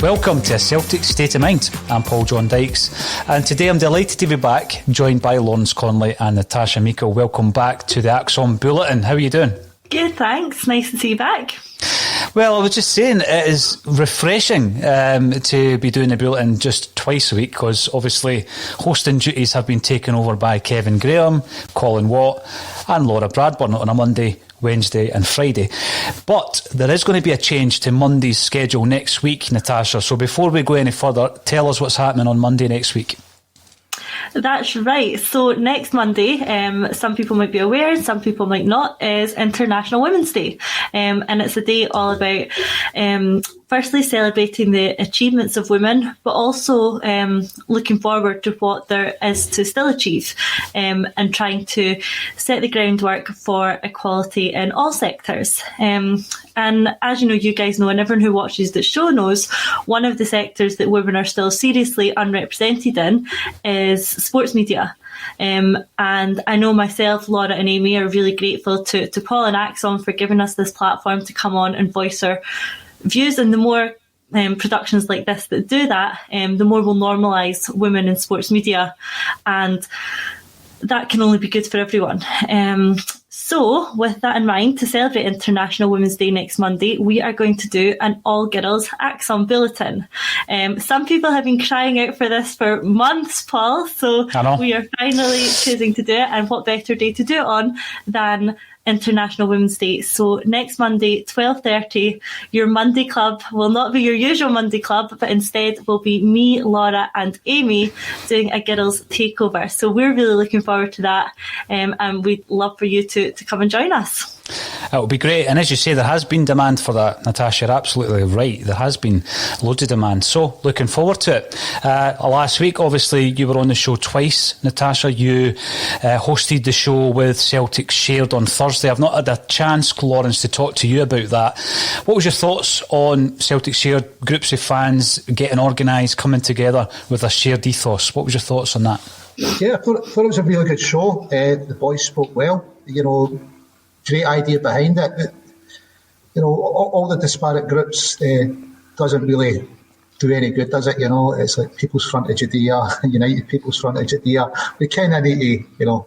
Welcome to Celtic State of Mind. I'm John Dykes, and today I'm delighted to be back, joined by Connolly and Natasha. Meikle, welcome back to the Axon Bulletin. How are you doing? Good, thanks. Nice to see you back. Well, I was just saying, it is refreshing to be doing the Bulletin just twice a week, because obviously hosting duties have been taken over by Kevin Graham, Colin Watt and Laura Bradburn on a Monday, Wednesday and Friday. But there is going to be a change to Monday's schedule next week, Natasha. So before we go any further, tell us what's happening on Monday next week. That's right. So next Monday, some people might be aware, some people might not, is International Women's Day. And it's a day all about, firstly, celebrating the achievements of women, but also looking forward to what there is to still achieve, and trying to set the groundwork for equality in all sectors. And as you know, you guys know, and everyone who watches the show knows, one of the sectors that women are still seriously unrepresented in is sports media. And I know myself, Laura and Amy are really grateful to Paul and Axon for giving us this platform to come on and voice our views. And the more productions like this that do that, the more we'll normalise women in sports media. And that can only be good for everyone. So, with that in mind, to celebrate International Women's Day next Monday, we are going to do an all-girls Axon Bulletin. Some people have been crying out for this for months, Paul, so we are finally choosing to do it, and what better day to do it on than International Women's Day. So next Monday, 12:30, your Monday club will not be your usual Monday club, but instead will be me, Laura and Amy doing a girls takeover. So we're really looking forward to that, and we'd love for you to come and join us. It would be great, and as you say, there has been demand for that, Natasha. You're absolutely right. There has been loads of demand, so looking forward to it. Last week, obviously, you were on the show twice, Natasha. You hosted the show with Celtic Shared on Thursday. I've not had a chance, Lawrence, to talk to you about that. What was your thoughts on Celtic Shared, groups of fans getting organised, coming together with a shared ethos? What was your thoughts on that? Yeah, I thought it was a really good show. The boys spoke well. Great idea behind it. But, all the disparate groups doesn't really do any good, does it? It's like People's Front of Judea, United People's Front of Judea. We kind of need to,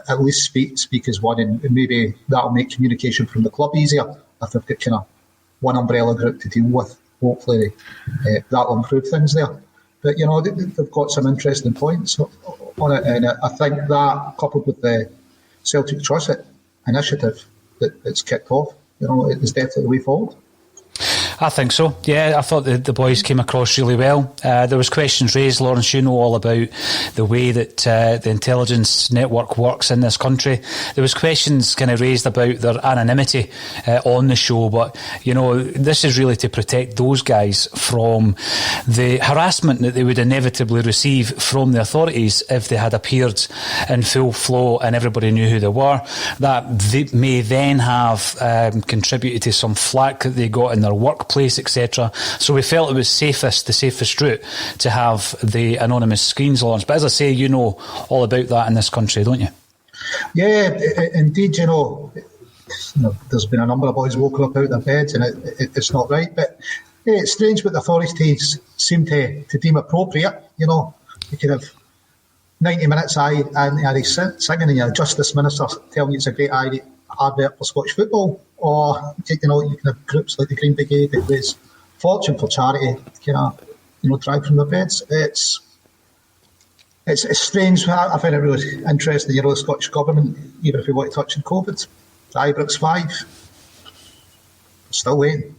at least speak as one, and maybe that'll make communication from the club easier if they've got kind of one umbrella group to deal with. Hopefully, that'll improve things there. But they've got some interesting points on it, and I think that, coupled with the Celtic Trust initiative that's kicked off, it is definitely the way forward. I think so. Yeah, I thought the boys came across really well. There was questions raised, Lawrence, you know all about the way that the intelligence network works in this country. There was questions kind of raised about their anonymity on the show, but this is really to protect those guys from the harassment that they would inevitably receive from the authorities if they had appeared in full flow and everybody knew who they were. That they may then have contributed to some flack that they got in their workplace, etc. So we felt it was the safest route to have the anonymous screens launched. But as I say, you know all about that in this country, don't you? Yeah, indeed. There's been a number of boys woken up out of their beds, and it's not right. But it's strange what the authorities seem to deem appropriate. You could have 90 minutes singing, and your Justice Minister telling you it's a great idea. Advert for Scottish football, or you can have groups like the Green Brigade that raise fortune for charity, drive from their beds. It's strange. I find it really interesting. The Scottish Government, even if we want to touch on COVID, the Ibrox 5, still waiting.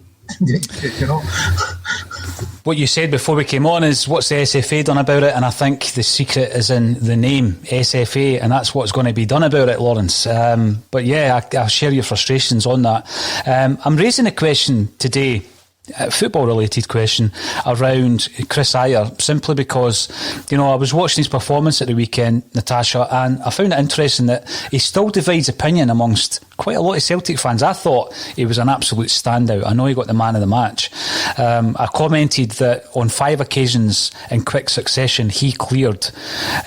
What you said before we came on is what's the SFA done about it, and I think the secret is in the name SFA, and that's what's going to be done about it, Lawrence. But yeah, I share your frustrations on that. I'm raising a question today, a football related question, around Kris Ajer, simply because, you know, I was watching his performance at the weekend, Natasha, and I found it interesting that he still divides opinion amongst quite a lot of Celtic fans. I thought he was an absolute standout. I know he got the man of the match. I commented that on 5 occasions in quick succession he cleared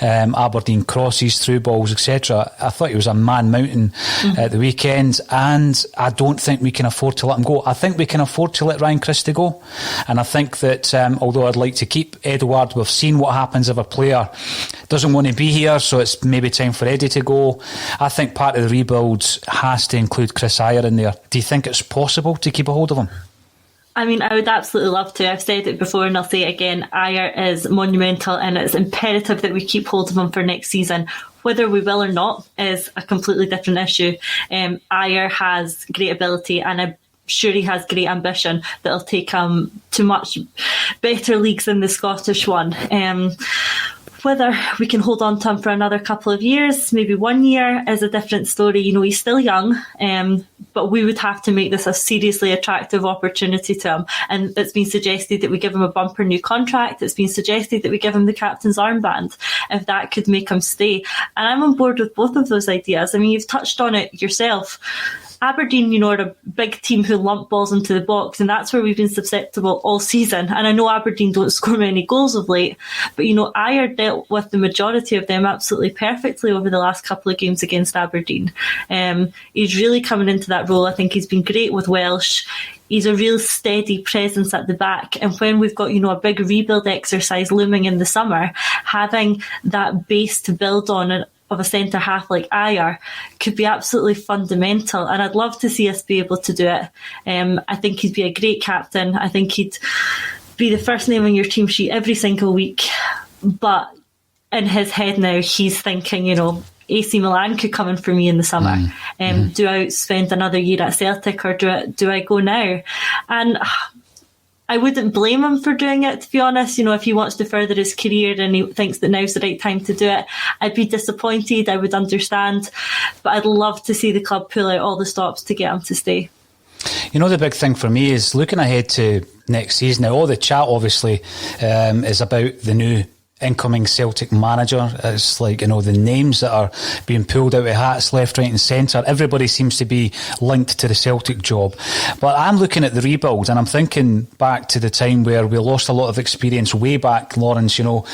Aberdeen crosses, through balls, etc. I thought he was a man mountain at the weekend, and I don't think we can afford to let him go. I think we can afford to let Ryan Kris to go, and I think that although I'd like to keep Edouard, we've seen what happens if a player doesn't want to be here, so it's maybe time for Eddie to go. I think part of the rebuild has to include Kris Ajer in there. Do you think it's possible to keep a hold of him? I mean, I would absolutely love to. I've said it before and I'll say it again. Ajer is monumental, and it's imperative that we keep hold of him for next season. Whether we will or not is a completely different issue. Ajer has great ability, and I'm sure he has great ambition that'll take him to much better leagues than the Scottish one. Whether we can hold on to him for another couple of years, maybe 1 year, is a different story. You know, he's still young, but we would have to make this a seriously attractive opportunity to him. And it's been suggested that we give him a bumper new contract. It's been suggested that we give him the captain's armband, if that could make him stay. And I'm on board with both of those ideas. I mean, you've touched on it yourself. Aberdeen, you know, are a big team who lump balls into the box, and that's where we've been susceptible all season. And I know Aberdeen don't score many goals of late, but, you know, Ajer dealt with the majority of them absolutely perfectly over the last couple of games against Aberdeen. He's really coming into that role. I think he's been great with Welsh. He's a real steady presence at the back. And when we've got, you know, a big rebuild exercise looming in the summer, having that base to build on of a centre half like Ajer could be absolutely fundamental, and I'd love to see us be able to do it. I think he'd be a great captain. I think he'd be the first name on your team sheet every single week, but in his head now he's thinking, you know, AC Milan could come in for me in the summer. Do I spend another year at Celtic, or do I go now? And I wouldn't blame him for doing it, to be honest. You know, if he wants to further his career and he thinks that now's the right time to do it, I'd be disappointed. I would understand. But I'd love to see the club pull out all the stops to get him to stay. You know, the big thing for me is looking ahead to next season. Now, all the chat, obviously, is about the new incoming Celtic manager. It's like, you know, the names that are being pulled out of hats left, right and centre. Everybody seems to be linked to the Celtic job. But I'm looking at the rebuild and I'm thinking back to the time where we lost a lot of experience way back, Lawrence, you know,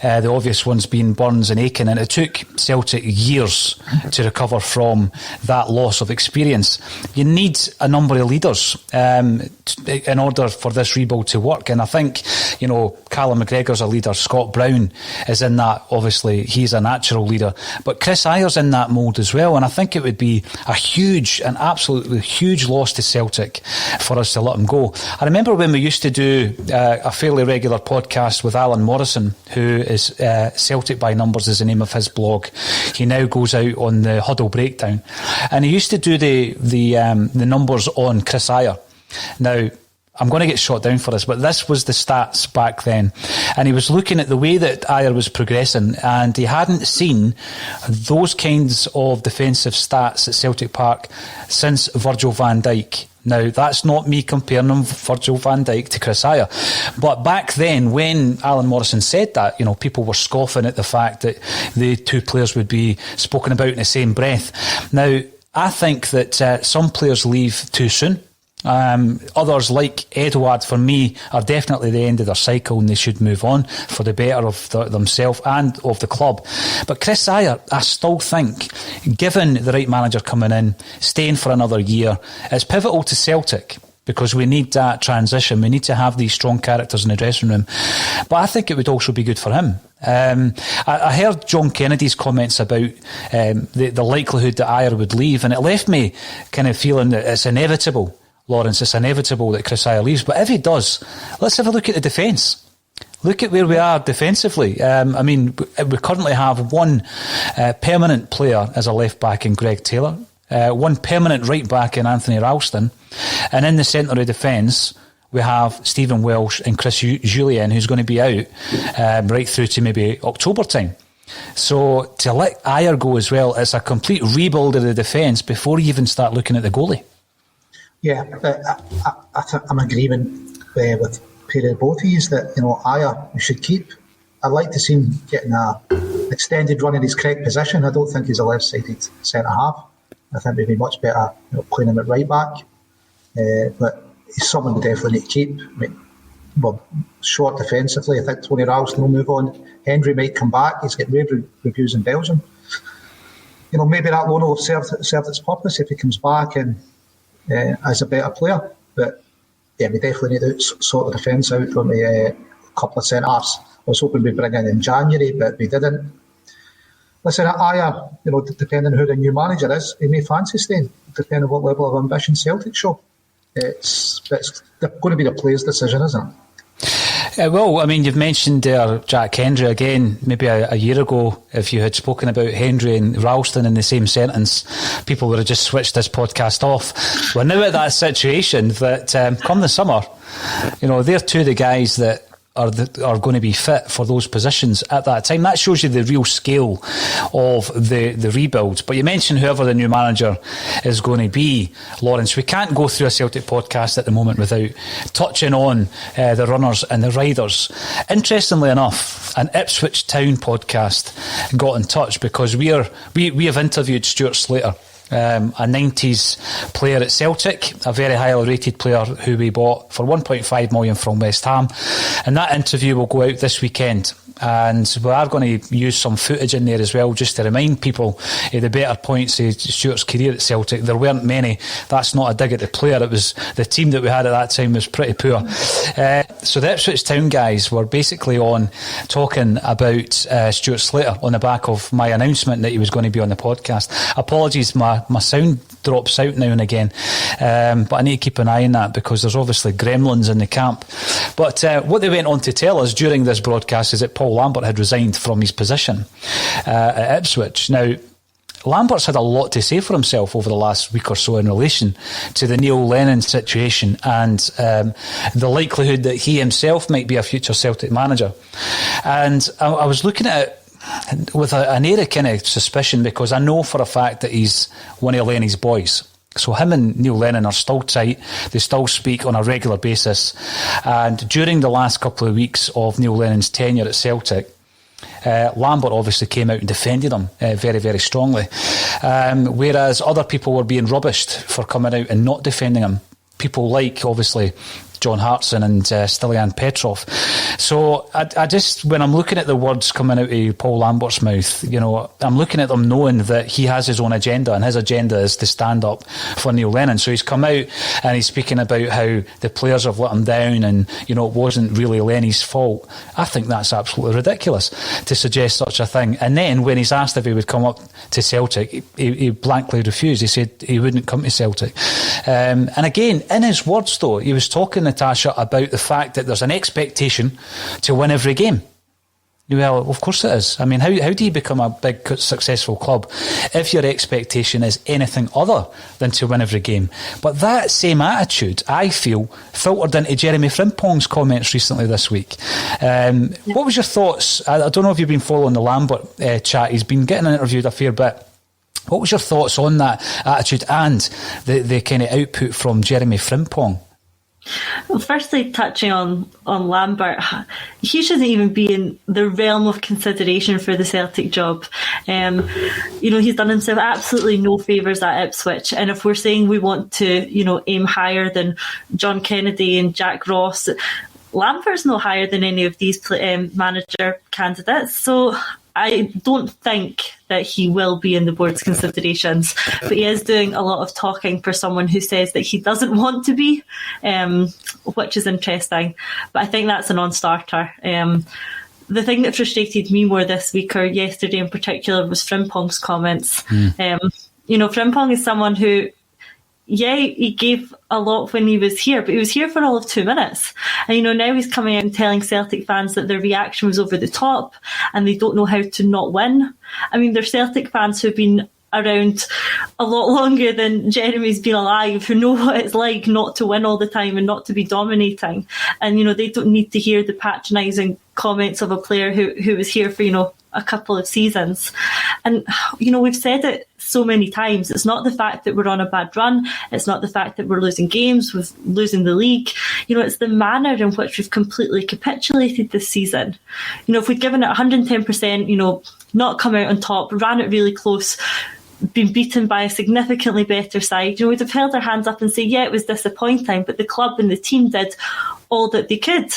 the obvious ones being Burns and Aiken, and it took Celtic years to recover from that loss of experience. You need a number of leaders in order for this rebuild to work, and I think, you know, Callum McGregor's a leader, Scott Brown is in that. Obviously he's a natural leader, but Kris Ajer's in that mould as well, and I think it would be an absolutely huge loss to Celtic for us to let him go. I remember when we used to do a fairly regular podcast with Alan Morrison, who is Celtic by Numbers is the name of his blog. He now goes out on the Huddle Breakdown, and he used to do the numbers on Kris Ajer. Now, I'm going to get shot down for this, but this was the stats back then. And he was looking at the way that Ajer was progressing, and he hadn't seen those kinds of defensive stats at Celtic Park since Virgil van Dijk. Now, that's not me comparing Virgil van Dijk to Kris Ajer. But back then, when Alan Morrison said that, you know, people were scoffing at the fact that the two players would be spoken about in the same breath. Now, I think that some players leave too soon. Others, like Edouard, for me, are definitely the end of their cycle, and they should move on for the better of themselves and of the club. But Kris Ajer, I still think, given the right manager coming in, staying for another year, it's pivotal to Celtic, because we need that transition. We need to have these strong characters in the dressing room. But I think it would also be good for him. I heard John Kennedy's comments about the likelihood that Ajer would leave, and it left me kind of feeling that it's inevitable. Lawrence, it's inevitable that Kris Ajer leaves. But if he does, let's have a look at the defence. Look at where we are defensively. I mean, we currently have one permanent player as a left back in Greg Taylor, one permanent right back in Anthony Ralston, and in the centre of defence, we have Stephen Welsh and Chris Julian, who's going to be out right through to maybe October time. So to let Ajer go as well, it's a complete rebuild of the defence before you even start looking at the goalie. Yeah, I'm agreeing with both of you that, Ajer we should keep. I'd like to see him getting an extended run in his correct position. I don't think he's a left-sided centre-half. I think we'd be much better playing him at right-back. But he's someone we definitely need to keep. I mean, short defensively, I think Tony Ralston will move on. Hendry might come back. He's getting rave reviews in Belgium. Maybe that loan will have served its purpose if he comes back and as a better player. But yeah, we definitely need to sort the defence out from a couple of centre-halves. I was hoping we'd bring in January, but we didn't. Listen, Ajer, depending on who the new manager is, he may fancy staying, depending on what level of ambition Celtic show. It's going to be the player's decision, isn't it? Well, I mean, you've mentioned Jack Hendry again. Maybe a year ago, if you had spoken about Hendry and Ralston in the same sentence, people would have just switched this podcast off. We're now at that situation that come the summer, they're two of the guys that are going to be fit for those positions at that time. That shows you the real scale of the rebuild. But you mentioned whoever the new manager is going to be, Lawrence. We can't go through a Celtic podcast at the moment without touching on the runners and the riders. Interestingly enough, an Ipswich Town podcast got in touch because we have interviewed Stuart Slater, a 90s player at Celtic, a very highly rated player who we bought for 1.5 million from West Ham, and that interview will go out this weekend. And we are going to use some footage in there as well, just to remind people the better points of Stuart's career at Celtic. There weren't many. That's not a dig at the player. It was the team that we had at that time was pretty poor. So the Ipswich Town guys were basically on talking about Stuart Slater on the back of my announcement that he was going to be on the podcast. Apologies, my sound drops out now and again, but I need to keep an eye on that because there's obviously gremlins in the camp. But what they went on to tell us during this broadcast is that Paul Lambert had resigned from his position at Ipswich. Now, Lambert's had a lot to say for himself over the last week or so in relation to the Neil Lennon situation and the likelihood that he himself might be a future Celtic manager. And I was looking at it with an air of kind of suspicion because I know for a fact that he's one of Lenny's boys. So him and Neil Lennon are still tight. They still speak on a regular basis. And during the last couple of weeks of Neil Lennon's tenure at Celtic, Lambert obviously came out and defended him very, very strongly. Whereas other people were being rubbished for coming out and not defending him. People like, obviously, John Hartson and Stilian Petrov. So I just, when I'm looking at the words coming out of Paul Lambert's mouth, I'm looking at them knowing that he has his own agenda, and his agenda is to stand up for Neil Lennon. So he's come out and he's speaking about how the players have let him down and, it wasn't really Lenny's fault. I think that's absolutely ridiculous to suggest such a thing. And then when he's asked if he would come up to Celtic, he blankly refused. He said he wouldn't come to Celtic. And again, in his words though, he was talking, Natasha, about the fact that there's an expectation to win every game. Well, of course it is. I mean, how do you become a big, successful club if your expectation is anything other than to win every game? But that same attitude, I feel, filtered into Jeremy Frimpong's comments recently this week. What was your thoughts? I don't know if you've been following the Lambert chat. He's been getting interviewed a fair bit. What was your thoughts on that attitude and the kind of output from Jeremy Frimpong? Well, firstly, touching on Lambert, he shouldn't even be in the realm of consideration for the Celtic job. He's done himself absolutely no favours at Ipswich, and if we're saying we want to, aim higher than John Kennedy and Jack Ross, Lambert's no higher than any of these manager candidates. So I don't think that he will be in the board's considerations, but he is doing a lot of talking for someone who says that he doesn't want to be, which is interesting. But I think that's a non-starter. The thing that frustrated me more this week, or yesterday in particular, was Frimpong's comments. Frimpong is someone who, he gave a lot when he was here, but he was here for all of 2 minutes. And, now he's coming out and telling Celtic fans that their reaction was over the top and they don't know how to not win. I mean, they're Celtic fans who have been around a lot longer than Jeremy's been alive, who know what it's like not to win all the time and not to be dominating. And, they don't need to hear the patronising comments of a player who was here for, a couple of seasons. And, we've said it so many times. It's not the fact that we're on a bad run. It's not the fact that we're losing games, we're losing the league. It's the manner in which we've completely capitulated this season. If we'd given it 110%, not come out on top, ran it really close, been beaten by a significantly better side, we'd have held our hands up and say, yeah, it was disappointing, but the club and the team did all that they could.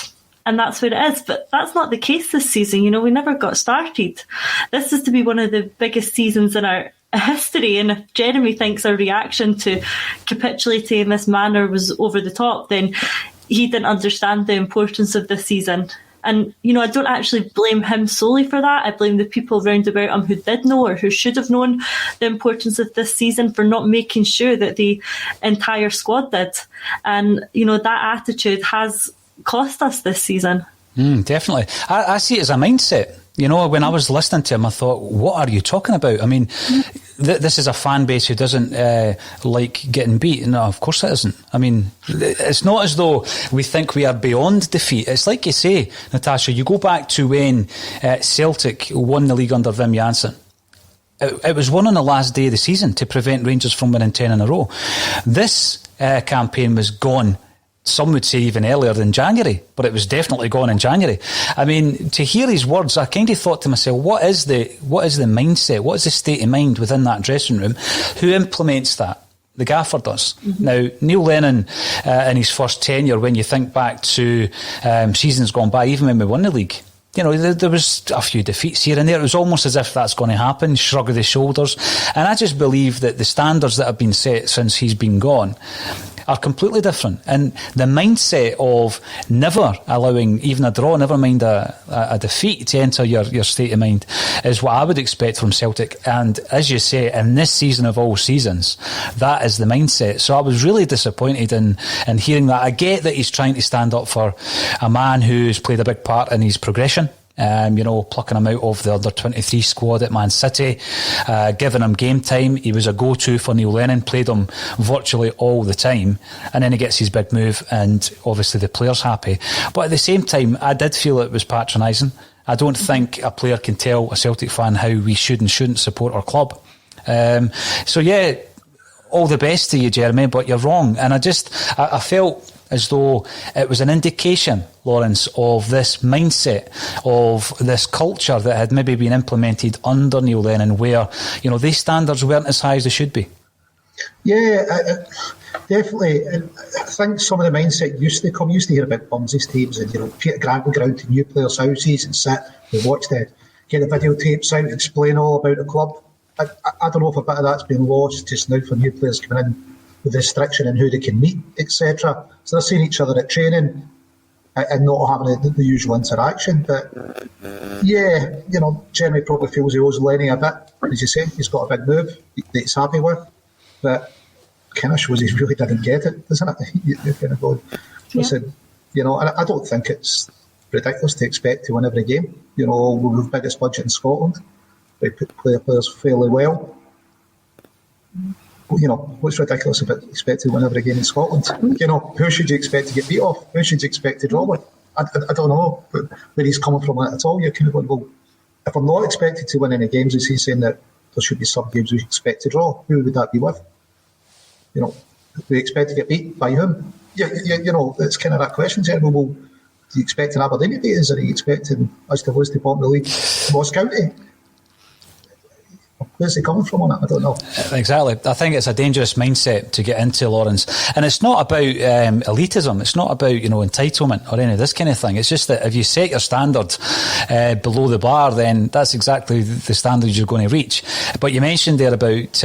And that's what it is. But that's not the case this season. We never got started. This is to be one of the biggest seasons in our history. And if Jeremy thinks our reaction to capitulating in this manner was over the top, then he didn't understand the importance of this season. And, I don't actually blame him solely for that. I blame the people round about him who did know or who should have known the importance of this season for not making sure that the entire squad did. And, that attitude has cost us this season. Definitely. I see it as a mindset. When I was listening to him, I thought, what are you talking about? I mean, this is a fan base who doesn't like getting beat. No, of course it isn't. I mean, it's not as though we think we are beyond defeat. It's like you say, Natasha, you go back to when Celtic won the league under Wim Jansen. It was won on the last day of the season to prevent Rangers from winning 10 in a row. This campaign was gone. Some would say even earlier than January, but it was definitely gone in January. I mean, to hear his words, I kind of thought to myself, what is the mindset? What is the state of mind within that dressing room? Who implements that? The gaffer does. Mm-hmm. Now, Neil Lennon, in his first tenure, when you think back to seasons gone by, even when we won the league, there was a few defeats here and there. It was almost as if that's going to happen, shrug of the shoulders. And I just believe that the standards that have been set since he's been gone are completely different. And the mindset of never allowing even a draw, never mind a defeat, to enter your state of mind is what I would expect from Celtic. And as you say, in this season of all seasons, that is the mindset. So I was really disappointed in hearing that. I get that he's trying to stand up for a man who's played a big part in his progression. Plucking him out of the under-23 squad at Man City, giving him game time. He was a go-to for Neil Lennon, played him virtually all the time, and then he gets his big move, and obviously the player's happy. But at the same time, I did feel it was patronising. I don't think a player can tell a Celtic fan how we should and shouldn't support our club. So yeah, all the best to you, Jeremy, but you're wrong. And I felt as though it was an indication, Lawrence, of this mindset, of this culture that had maybe been implemented under Neil Lennon, where, these standards weren't as high as they should be. Yeah, definitely. And I think some of the mindset used to hear about Bumsy's teams and, Peter Grant would go around to new players' houses and sit and watch get the videotapes out, explain all about the club. I don't know if a bit of that's been lost just now for new players coming in with restriction in who they can meet, etc. So they're seeing each other at training and not having the usual interaction. But yeah, Jeremy probably feels he owes Lenny a bit. As you say, he's got a big move that he's happy with, but kind of shows he really didn't get it, doesn't it? You're kind of going, listen, and I don't think it's ridiculous to expect to win every game. We've the biggest budget in Scotland. We play players fairly well. What's ridiculous about expecting to win every game in Scotland? Who should you expect to get beat off? Who should you expect to draw with? I don't know where he's coming from at all. You're kind of going, well, if I'm not expected to win any games, is he saying that there should be some games we expect to draw? Who would that be with? We expect to get beat by whom? It's kind of that question, Jeremy. Well, do you expect an Aberdeen to beat us? Are you expecting us to lose to bottom of the league, Ross County? Where's he coming from on it? I don't know. Exactly. I think it's a dangerous mindset to get into, Lawrence. And it's not about elitism. It's not about, entitlement or any of this kind of thing. It's just that if you set your standard below the bar, then that's exactly the standards you're going to reach. But you mentioned there about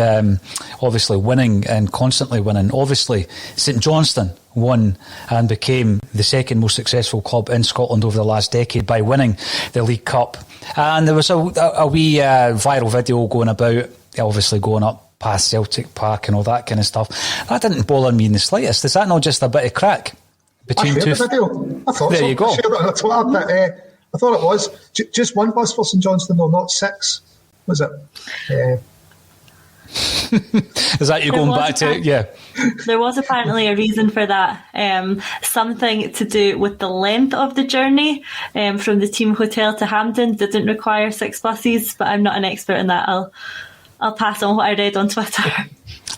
obviously winning and constantly winning. Obviously, St Johnstone won and became the second most successful club in Scotland over the last decade by winning the League Cup. And there was a wee viral video going about, obviously going up past Celtic Park and all that kind of stuff. That didn't bother me in the slightest. Is that not just a bit of crack between two? I thought there so. You go. I shared it on Twitter, but I thought it was just one bus for St Johnstone, though, not six, was it? Is that you going back to it? Yeah. There was apparently a reason for that. Something to do with the length of the journey from the team hotel to Hampden didn't require 6 buses, but I'm not an expert in that. I'll pass on what I read on Twitter.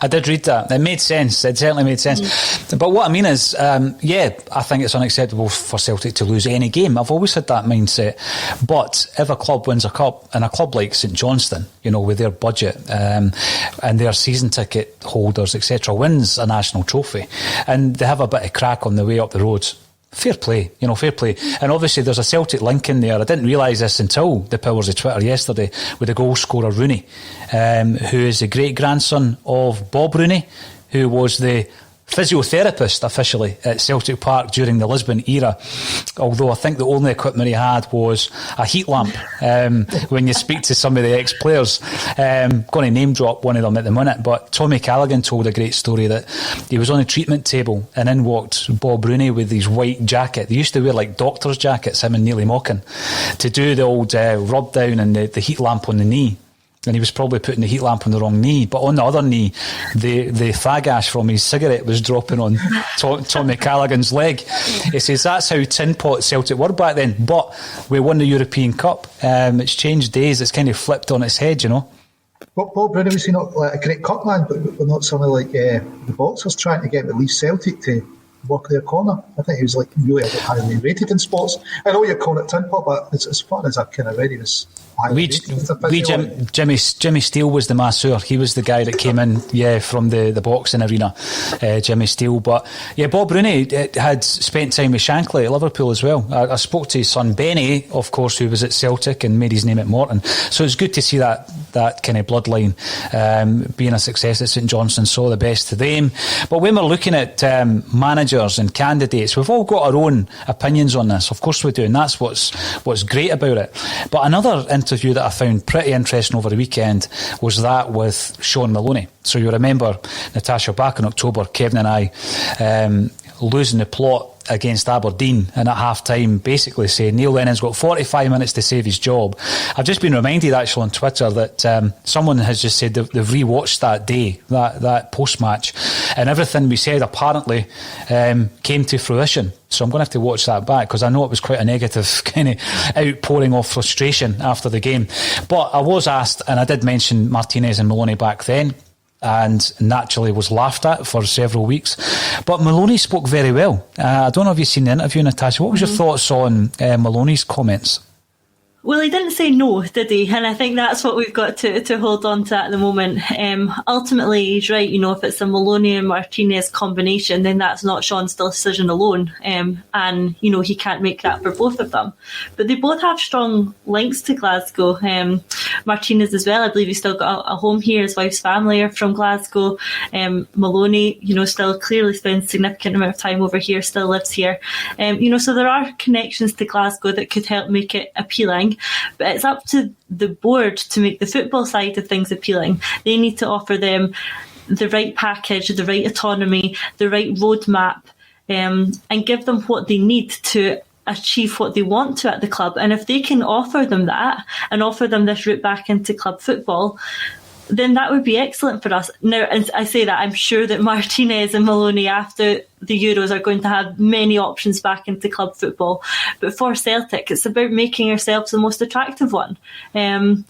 I did read that. It made sense. It certainly made sense. But what I mean is, I think it's unacceptable for Celtic to lose any game. I've always had that mindset. But if a club wins a cup, and a club like St Johnstone, with their budget and their season ticket holders, etc., wins a national trophy, and they have a bit of crack on the way up the road, fair play, fair play. And obviously there's a Celtic link in there. I didn't realise this until the powers of Twitter yesterday with the goal scorer Rooney, who is the great-grandson of Bob Rooney, who was the physiotherapist officially at Celtic Park during the Lisbon era, although I think the only equipment he had was a heat lamp. When you speak to some of the ex-players, going to name drop one of them at the minute, but Tommy Callaghan told a great story that he was on a treatment table and in walked Bob Rooney with his white jacket. They used to wear like doctor's jackets, him and Neely Mockin, to do the old rub down and the heat lamp on the knee. And he was probably putting the heat lamp on the wrong knee, but on the other knee, the fag ash from his cigarette was dropping on Tommy Callaghan's leg. He says that's how tin pot Celtic were back then. But we won the European Cup. It's changed days. It's kind of flipped on its head, Bob Rooney was not like a great cup man, but not something like the Boxers trying to get at least Celtic to work their corner. I think he was like really highly rated in sports. I know you're calling it tin pot, but as far as I've kind of read, he was Jimmy Steele was the masseur. He was the guy that came in, from the boxing arena, Jimmy Steele. But Bob Rooney had spent time with Shankly at Liverpool as well. I spoke to his son Benny, of course, who was at Celtic and made his name at Morton. So it's good to see that kind of bloodline being a success at St Johnstone. So the best to them. But when we're looking at managers and candidates, we've all got our own opinions on this. Of course we do, and that's what's great about it. But another interview that I found pretty interesting over the weekend was that with Sean Maloney. So you remember, Natasha, back in October, Kevin and I losing the plot against Aberdeen, and at half time basically saying Neil Lennon's got 45 minutes to save his job. I've just been reminded actually on Twitter that someone has just said they've rewatched that day, that post-match, and everything we said apparently came to fruition. So I'm going to have to watch that back, because I know it was quite a negative kind of outpouring of frustration after the game. But I was asked, and I did mention Martinez and Maloney back then, and naturally was laughed at for several weeks. But Maloney spoke very well. I don't know if you've seen the interview, Natasha. What was your thoughts on Maloney's comments? Well, he didn't say no, did he? And I think that's what we've got to hold on to at the moment. Ultimately, he's right. If it's a Maloney and Martinez combination, then that's not Sean's decision alone. And he can't make that for both of them. But they both have strong links to Glasgow. Martinez as well. I believe he's still got a home here. His wife's family are from Glasgow. Maloney, still clearly spends a significant amount of time over here, still lives here. So there are connections to Glasgow that could help make it appealing. But it's up to the board to make the football side of things appealing. They need to offer them the right package, the right autonomy, the right roadmap, and give them what they need to achieve what they want to at the club. And if they can offer them that and offer them this route back into club football, then that would be excellent for us. Now, as I say that, I'm sure that Martinez and Maloney after the Euros are going to have many options back into club football. But for Celtic, it's about making ourselves the most attractive one. And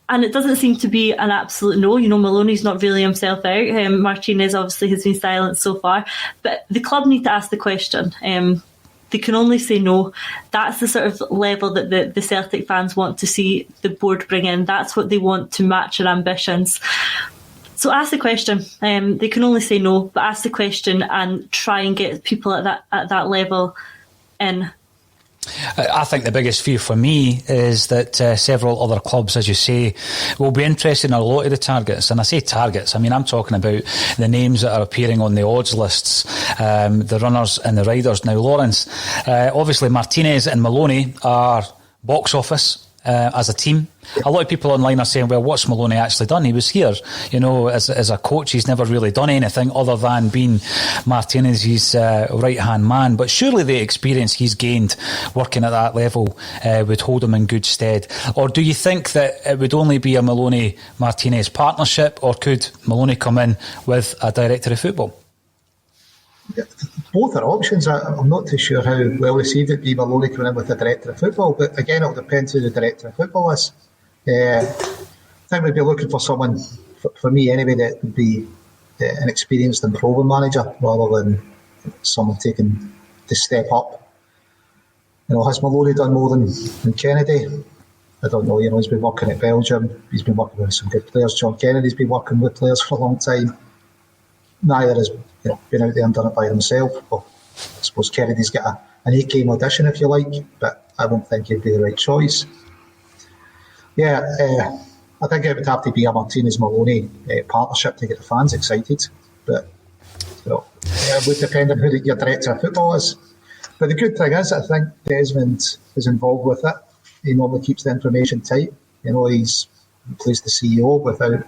it doesn't seem to be an absolute no. Maloney's not really himself out. Martinez obviously has been silent so far. But the club need to ask the question. They can only say no. That's the sort of level that the Celtic fans want to see the board bring in. That's what they want to match their ambitions. So ask the question. They can only say no, but ask the question and try and get people at that level in. I think the biggest fear for me is that several other clubs, as you say, will be interested in a lot of the targets. And I say targets, I'm talking about the names that are appearing on the odds lists, the runners and the riders. Now, Lawrence, obviously Martinez and Maloney are box office. as a team. A lot of people online are saying, well, what's Maloney actually done? He was here, as a coach. He's never really done anything other than being Martinez's right-hand man. But surely the experience he's gained working at that level would hold him in good stead. Or do you think that it would only be a Maloney-Martinez partnership, or could Maloney come in with a director of football? Both are options. I'm not too sure how well received it'd be Maloney coming in with the director of football, but again, it'll depend who the director of football is. I think we'd be looking for someone, for me anyway, that would be an experienced and proven manager rather than someone taking the step up. Has Maloney done more than Kennedy? I don't know. He's been working at Belgium. He's been working with some good players. John Kennedy's been working with players for a long time. Neither has been out there and done it by himself. Well, I suppose Kennedy's got an 8-game audition, if you like, but I don't think he'd be the right choice. I think it would have to be a Martinez-Maloney partnership to get the fans excited. But it would depend on who your director of football is. But the good thing is, I think Desmond is involved with it. He normally keeps the information tight. He's replaced the CEO without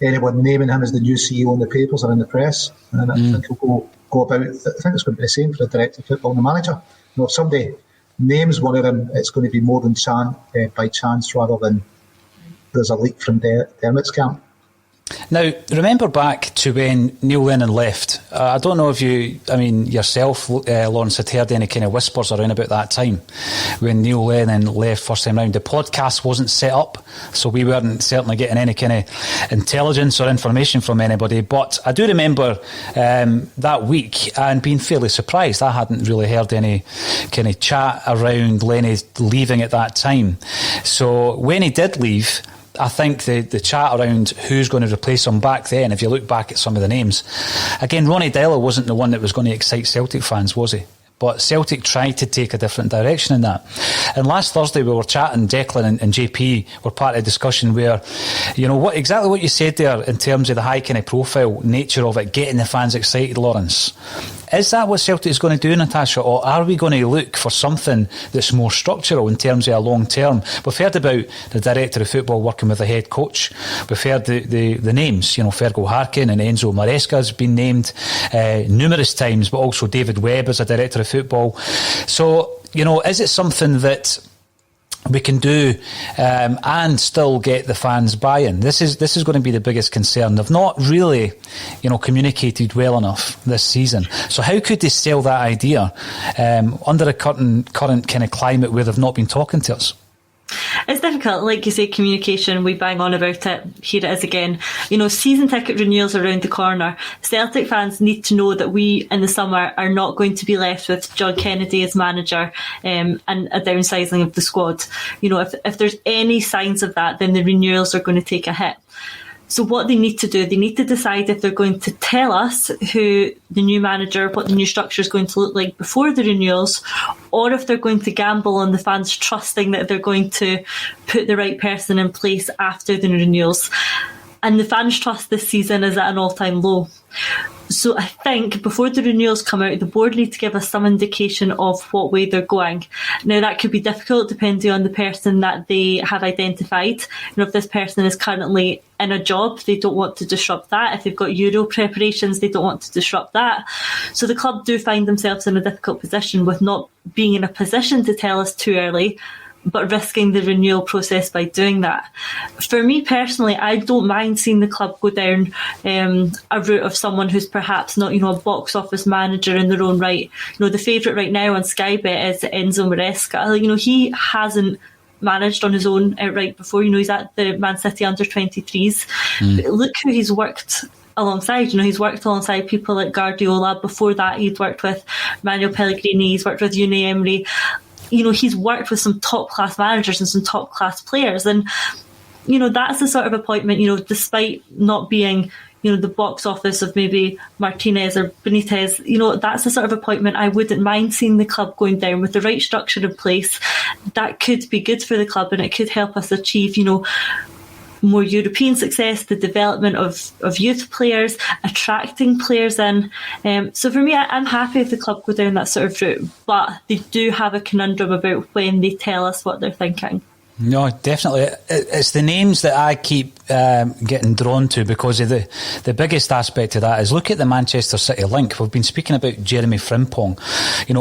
anyone naming him as the new CEO in the papers or in the press. And I think he'll go about. I think it's going to be the same for the director of football and the manager. If somebody names one of them, it's going to be more than by chance rather than there's a leak from Dermot's camp. Now, remember back to when Neil Lennon left. I don't know if yourself, Lawrence, had heard any kind of whispers around about that time when Neil Lennon left first time round. The podcast wasn't set up, so we weren't certainly getting any kind of intelligence or information from anybody. But I do remember that week and being fairly surprised. I hadn't really heard any kind of chat around Lenny leaving at that time. So when he did leave, I think the chat around who's going to replace him back then, if you look back at some of the names, again, Ronnie Deila wasn't the one that was going to excite Celtic fans, was he? But Celtic tried to take a different direction in that. And last Thursday we were chatting, Declan and JP were part of the discussion where, exactly what you said there in terms of the high kind of profile nature of it, getting the fans excited, Lawrence. Is that what Celtic is going to do, Natasha, or are we going to look for something that's more structural in terms of a long term? We've heard about the director of football working with the head coach. We've heard the names, Fergal Harkin and Enzo Maresca has been named numerous times, but also David Webb as a director of football. So, is it something that we can do and still get the fans buy-in? This is going to be the biggest concern. They've not really, communicated well enough this season. So how could they sell that idea under a current kind of climate where they've not been talking to us? It's difficult, like you say, communication, we bang on about it, here it is again. Season ticket renewals are around the corner. Celtic fans need to know that we in the summer are not going to be left with John Kennedy as manager and a downsizing of the squad. If there's any signs of that, then the renewals are going to take a hit. So what they need to do, they need to decide if they're going to tell us who the new manager, what the new structure is going to look like before the renewals, or if they're going to gamble on the fans trusting that they're going to put the right person in place after the renewals. And the fans' trust this season is at an all-time low. So I think before the renewals come out, the board need to give us some indication of what way they're going. Now, that could be difficult depending on the person that they have identified. If this person is currently in a job, they don't want to disrupt that. If they've got Euro preparations, they don't want to disrupt that. So the club do find themselves in a difficult position with not being in a position to tell us too early, but risking the renewal process by doing that. For me personally, I don't mind seeing the club go down a route of someone who's perhaps not, a box office manager in their own right. The favourite right now on Sky Bet is Enzo Maresca. He hasn't managed on his own outright before. He's at the Man City under-23s. Look who he's worked alongside. He's worked alongside people like Guardiola. Before that, he'd worked with Manuel Pellegrini. He's worked with Unai Emery. He's worked with some top-class managers and some top-class players. And, that's the sort of appointment, despite not being, the box office of maybe Martinez or Benitez, that's the sort of appointment I wouldn't mind seeing the club going down with the right structure in place. That could be good for the club and it could help us achieve, more European success, the development of youth players, attracting players in. So for me, I'm happy if the club go down that sort of route, but they do have a conundrum about when they tell us what they're thinking. No, definitely. It's the names that I keep getting drawn to, because of the biggest aspect of that is, look at the Manchester City link. We've been speaking about Jeremy Frimpong.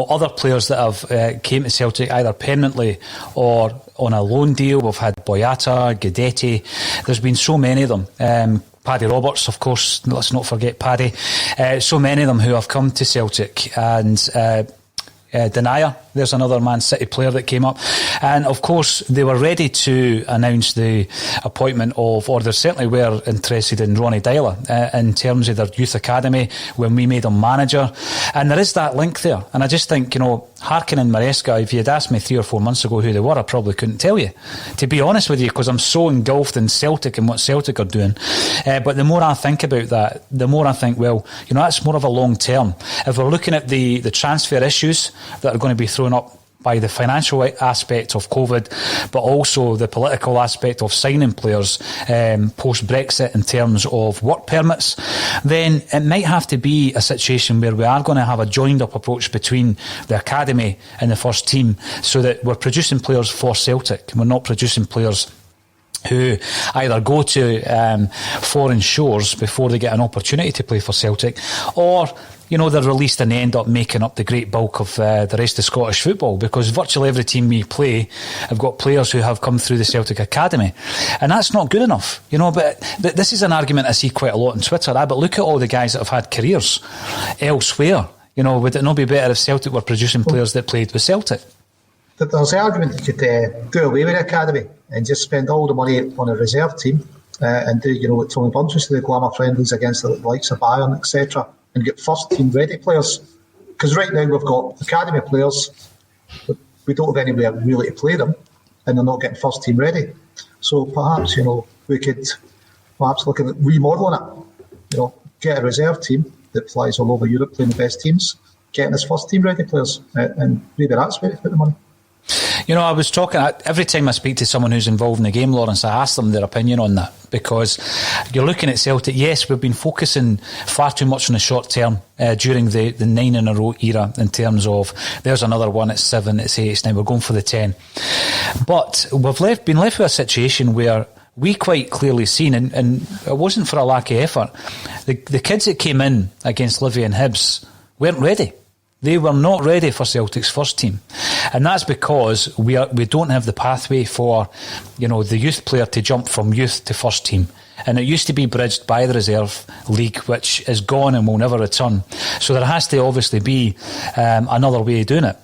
Other players that have came to Celtic either permanently or on a loan deal. We've had Boyata, Guidetti. There's been so many of them. Paddy Roberts, of course, let's not forget Paddy. So many of them who have come to Celtic, and Denier, there's another Man City player that came up, and of course they were ready to announce the appointment of, or they certainly were interested in Ronnie Dyler in terms of their youth academy when we made him manager, and there is that link there. And I just think, Harkin and Maresca, if you had asked me 3 or 4 months ago who they were, I probably couldn't tell you, to be honest with you, because I'm so engulfed in Celtic and what Celtic are doing. But the more I think about that, the more I think, well, that's more of a long term. If we're looking at the transfer issues that are going to be thrown up by the financial aspect of COVID, but also the political aspect of signing players post-Brexit in terms of work permits, then it might have to be a situation where we are going to have a joined-up approach between the academy and the first team, so that we're producing players for Celtic. We're not producing players who either go to foreign shores before they get an opportunity to play for Celtic, or they're released and they end up making up the great bulk of the rest of Scottish football, because virtually every team we play have got players who have come through the Celtic Academy, and that's not good enough. But this is an argument I see quite a lot on Twitter. But look at all the guys that have had careers elsewhere. Would it not be better if Celtic were producing players that played with Celtic? There's the argument that you could do away with the academy and just spend all the money on a reserve team and do, what Tony Bunch used to do, glamour friendlies against the likes of Bayern, etc., and get first team ready players. Because right now we've got academy players, but we don't have anywhere really to play them, and they're not getting first team ready. So perhaps, we could perhaps look at remodelling it. Get a reserve team that flies all over Europe playing the best teams, getting his first team ready players, and maybe that's where to put the money. I was talking, every time I speak to someone who's involved in the game, Lawrence, I ask them their opinion on that, because you're looking at Celtic. Yes, we've been focusing far too much on the short term during the 9 in a row era, in terms of there's another one, it's 7, it's 8, now we're going for the 10. But we've been left with a situation where we quite clearly seen, and it wasn't for a lack of effort, the kids that came in against Livy and Hibs weren't ready. They were not ready for Celtic's first team, and that's because we don't have the pathway for the youth player to jump from youth to first team, and it used to be bridged by the reserve league, which is gone and will never return. So there has to obviously be another way of doing it.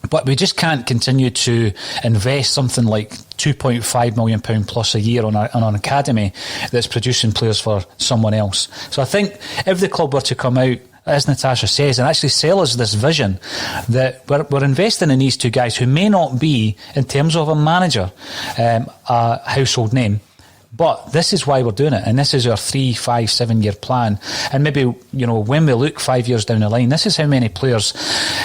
But we just can't continue to invest something like £2.5 million plus a year on an academy that's producing players for someone else. So I think if the club were to come out, as Natasha says, and actually sell us this vision that we're investing in these two guys who may not be, in terms of a manager, a household name, but this is why we're doing it, and this is our 3, 5, 7 year plan. And maybe, when we look 5 years down the line, this is how many players,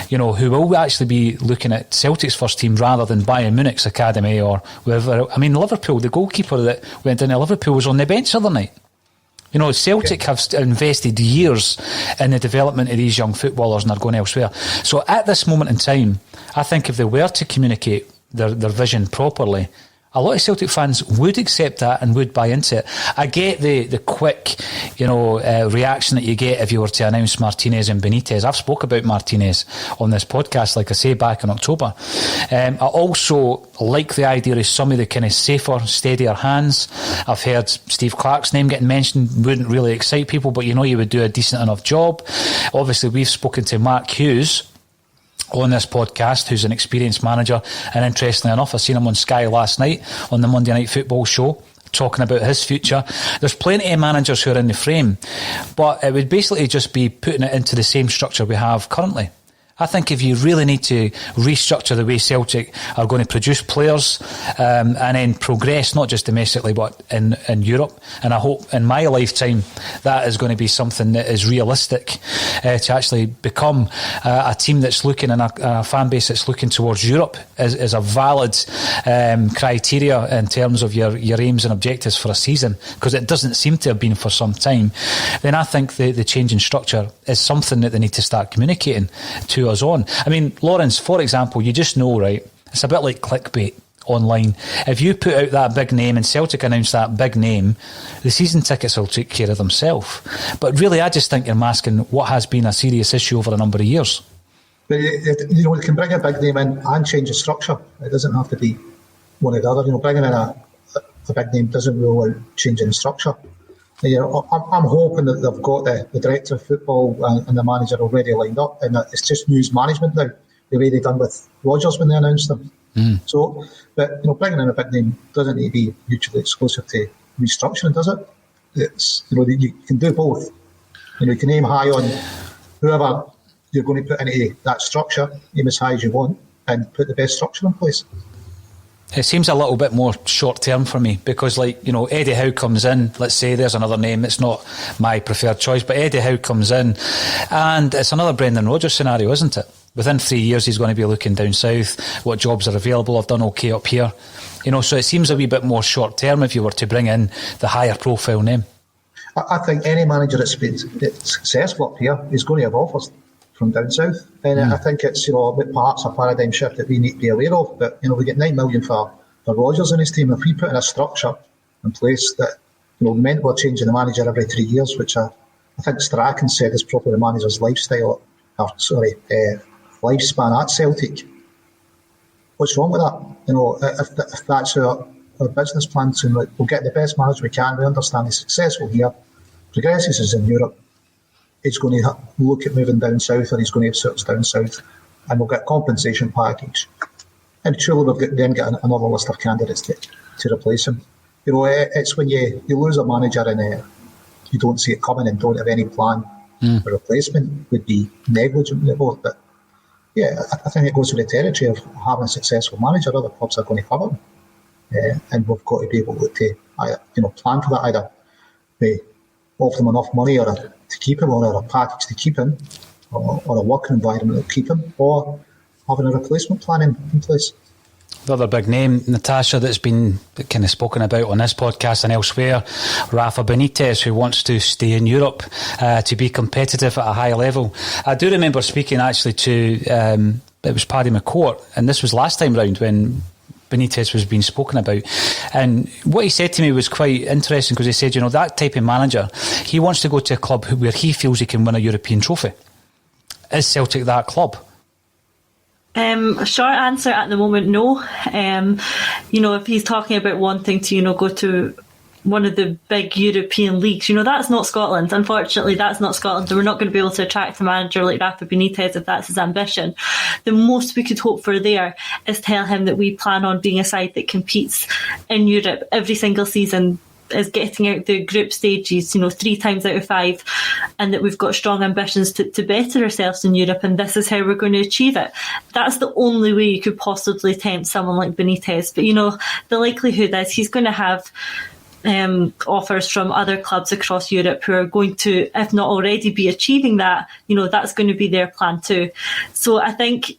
who will actually be looking at Celtic's first team rather than Bayern Munich's academy or wherever. I mean, Liverpool, the goalkeeper that went into Liverpool was on the bench the other night. Celtic have invested years in the development of these young footballers and are going elsewhere. So at this moment in time, I think if they were to communicate their vision properly, a lot of Celtic fans would accept that and would buy into it. I get the quick, reaction that you get if you were to announce Martinez and Benitez. I've spoke about Martinez on this podcast, like I say, back in October. I also like the idea of some of the kind of safer, steadier hands. I've heard Steve Clarke's name getting mentioned. Wouldn't really excite people, but you would do a decent enough job. Obviously, we've spoken to Mark Hughes on this podcast, who's an experienced manager, and interestingly enough, I seen him on Sky last night on the Monday Night Football show talking about his future. There's plenty of managers who are in the frame, but it would basically just be putting it into the same structure we have currently. I think if you really need to restructure the way Celtic are going to produce players and then progress, not just domestically but in Europe, and I hope in my lifetime that is going to be something that is realistic to actually become a team that's looking, and a fan base that's looking towards Europe is a valid criteria in terms of your aims and objectives for a season, because it doesn't seem to have been for some time. Then I think the change in structure is something that they need to start communicating to us on. I mean, Lawrence, for example, you just know, right? It's a bit like clickbait. online. If you put out that big name and Celtic announce that big name, the season tickets will take care of themselves. But really, I just think you're masking what has been a serious issue over a number of years. But you can bring a big name in and change the structure. It doesn't have to be one or the other. Bringing in a big name doesn't rule out changing the structure. I'm hoping that they've got the director of football and the manager already lined up, and that it's just news management now, the way they done with Rodgers when they announced them. So, but bringing in a big name doesn't need to be mutually exclusive to restructuring, does it? It's you can do both. You can aim high on whoever you're going to put into that structure, aim as high as you want, and put the best structure in place. It seems a little bit more short term for me because, Eddie Howe comes in. Let's say there's another name. It's not my preferred choice, but Eddie Howe comes in, and it's another Brendan Rodgers scenario, isn't it? Within 3 years, he's going to be looking down south. What jobs are available? I've done okay up here. So it seems a wee bit more short term if you were to bring in the higher profile name. I think any manager that's been successful up here is going to have offers from down south, and I think it's perhaps a paradigm shift that we need to be aware of. But we get $9 million for Rodgers in his team. If we put in a structure in place that meant we're changing the manager every 3 years, which I think Strachan said is probably the manager's lifespan at Celtic. What's wrong with that? If that's our business plan, so we'll get the best manager we can. We understand he's successful here, progresses is in Europe. He's going to look at moving down south, or he's going to have suits down south, and we'll get a compensation package. And surely we'll then get another list of candidates to replace him. It's when you lose a manager and you don't see it coming and don't have any plan for replacement would be negligent. But yeah, I think it goes with the territory of having a successful manager. Other clubs are going to cover him, and we've got to be able to plan for that, either they offer them enough money to keep him, or a package to keep him, or a working environment to keep him, or having a replacement plan in place. The other big name, Natasha, that's been kind of spoken about on this podcast and elsewhere, Rafa Benitez, who wants to stay in Europe to be competitive at a high level. I do remember speaking actually to, it was Paddy McCourt, and this was last time round when Benitez was being spoken about, and what he said to me was quite interesting, because he said, that type of manager, he wants to go to a club where he feels he can win a European trophy. Is Celtic that club? Short answer at the moment, no. If he's talking about wanting to, go to one of the big European leagues, that's not Scotland. Unfortunately, that's not Scotland. We're not going to be able to attract a manager like Rafa Benitez if that's his ambition. The most we could hope for there is tell him that we plan on being a side that competes in Europe every single season, is getting out the group stages, 3 times out of 5, and that we've got strong ambitions to better ourselves in Europe, and this is how we're going to achieve it. That's the only way you could possibly tempt someone like Benitez. But, the likelihood is he's going to have offers from other clubs across Europe who are going to, if not already, be achieving that. That's going to be their plan too. So I think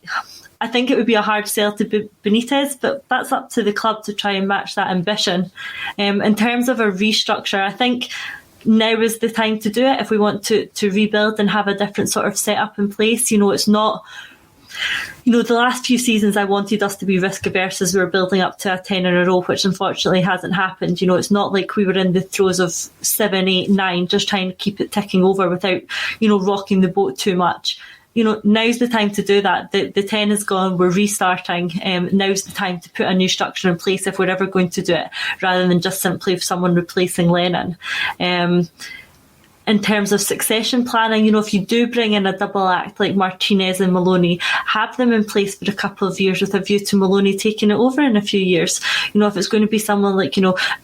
it would be a hard sell to Benitez, but that's up to the club to try and match that ambition. In terms of a restructure, I think now is the time to do it if we want to rebuild and have a different sort of setup in place. It's not... the last few seasons I wanted us to be risk averse as we were building up to a 10 in a row, which unfortunately hasn't happened. It's not like we were in the throes of 7, 8, 9, just trying to keep it ticking over without, rocking the boat too much. Now's the time to do that. The 10 is gone, we're restarting. Now's the time to put a new structure in place if we're ever going to do it, rather than just simply someone replacing Lennon. In terms of succession planning, if you do bring in a double act like Martinez and Maloney, have them in place for a couple of years with a view to Maloney taking it over in a few years. If it's going to be someone like,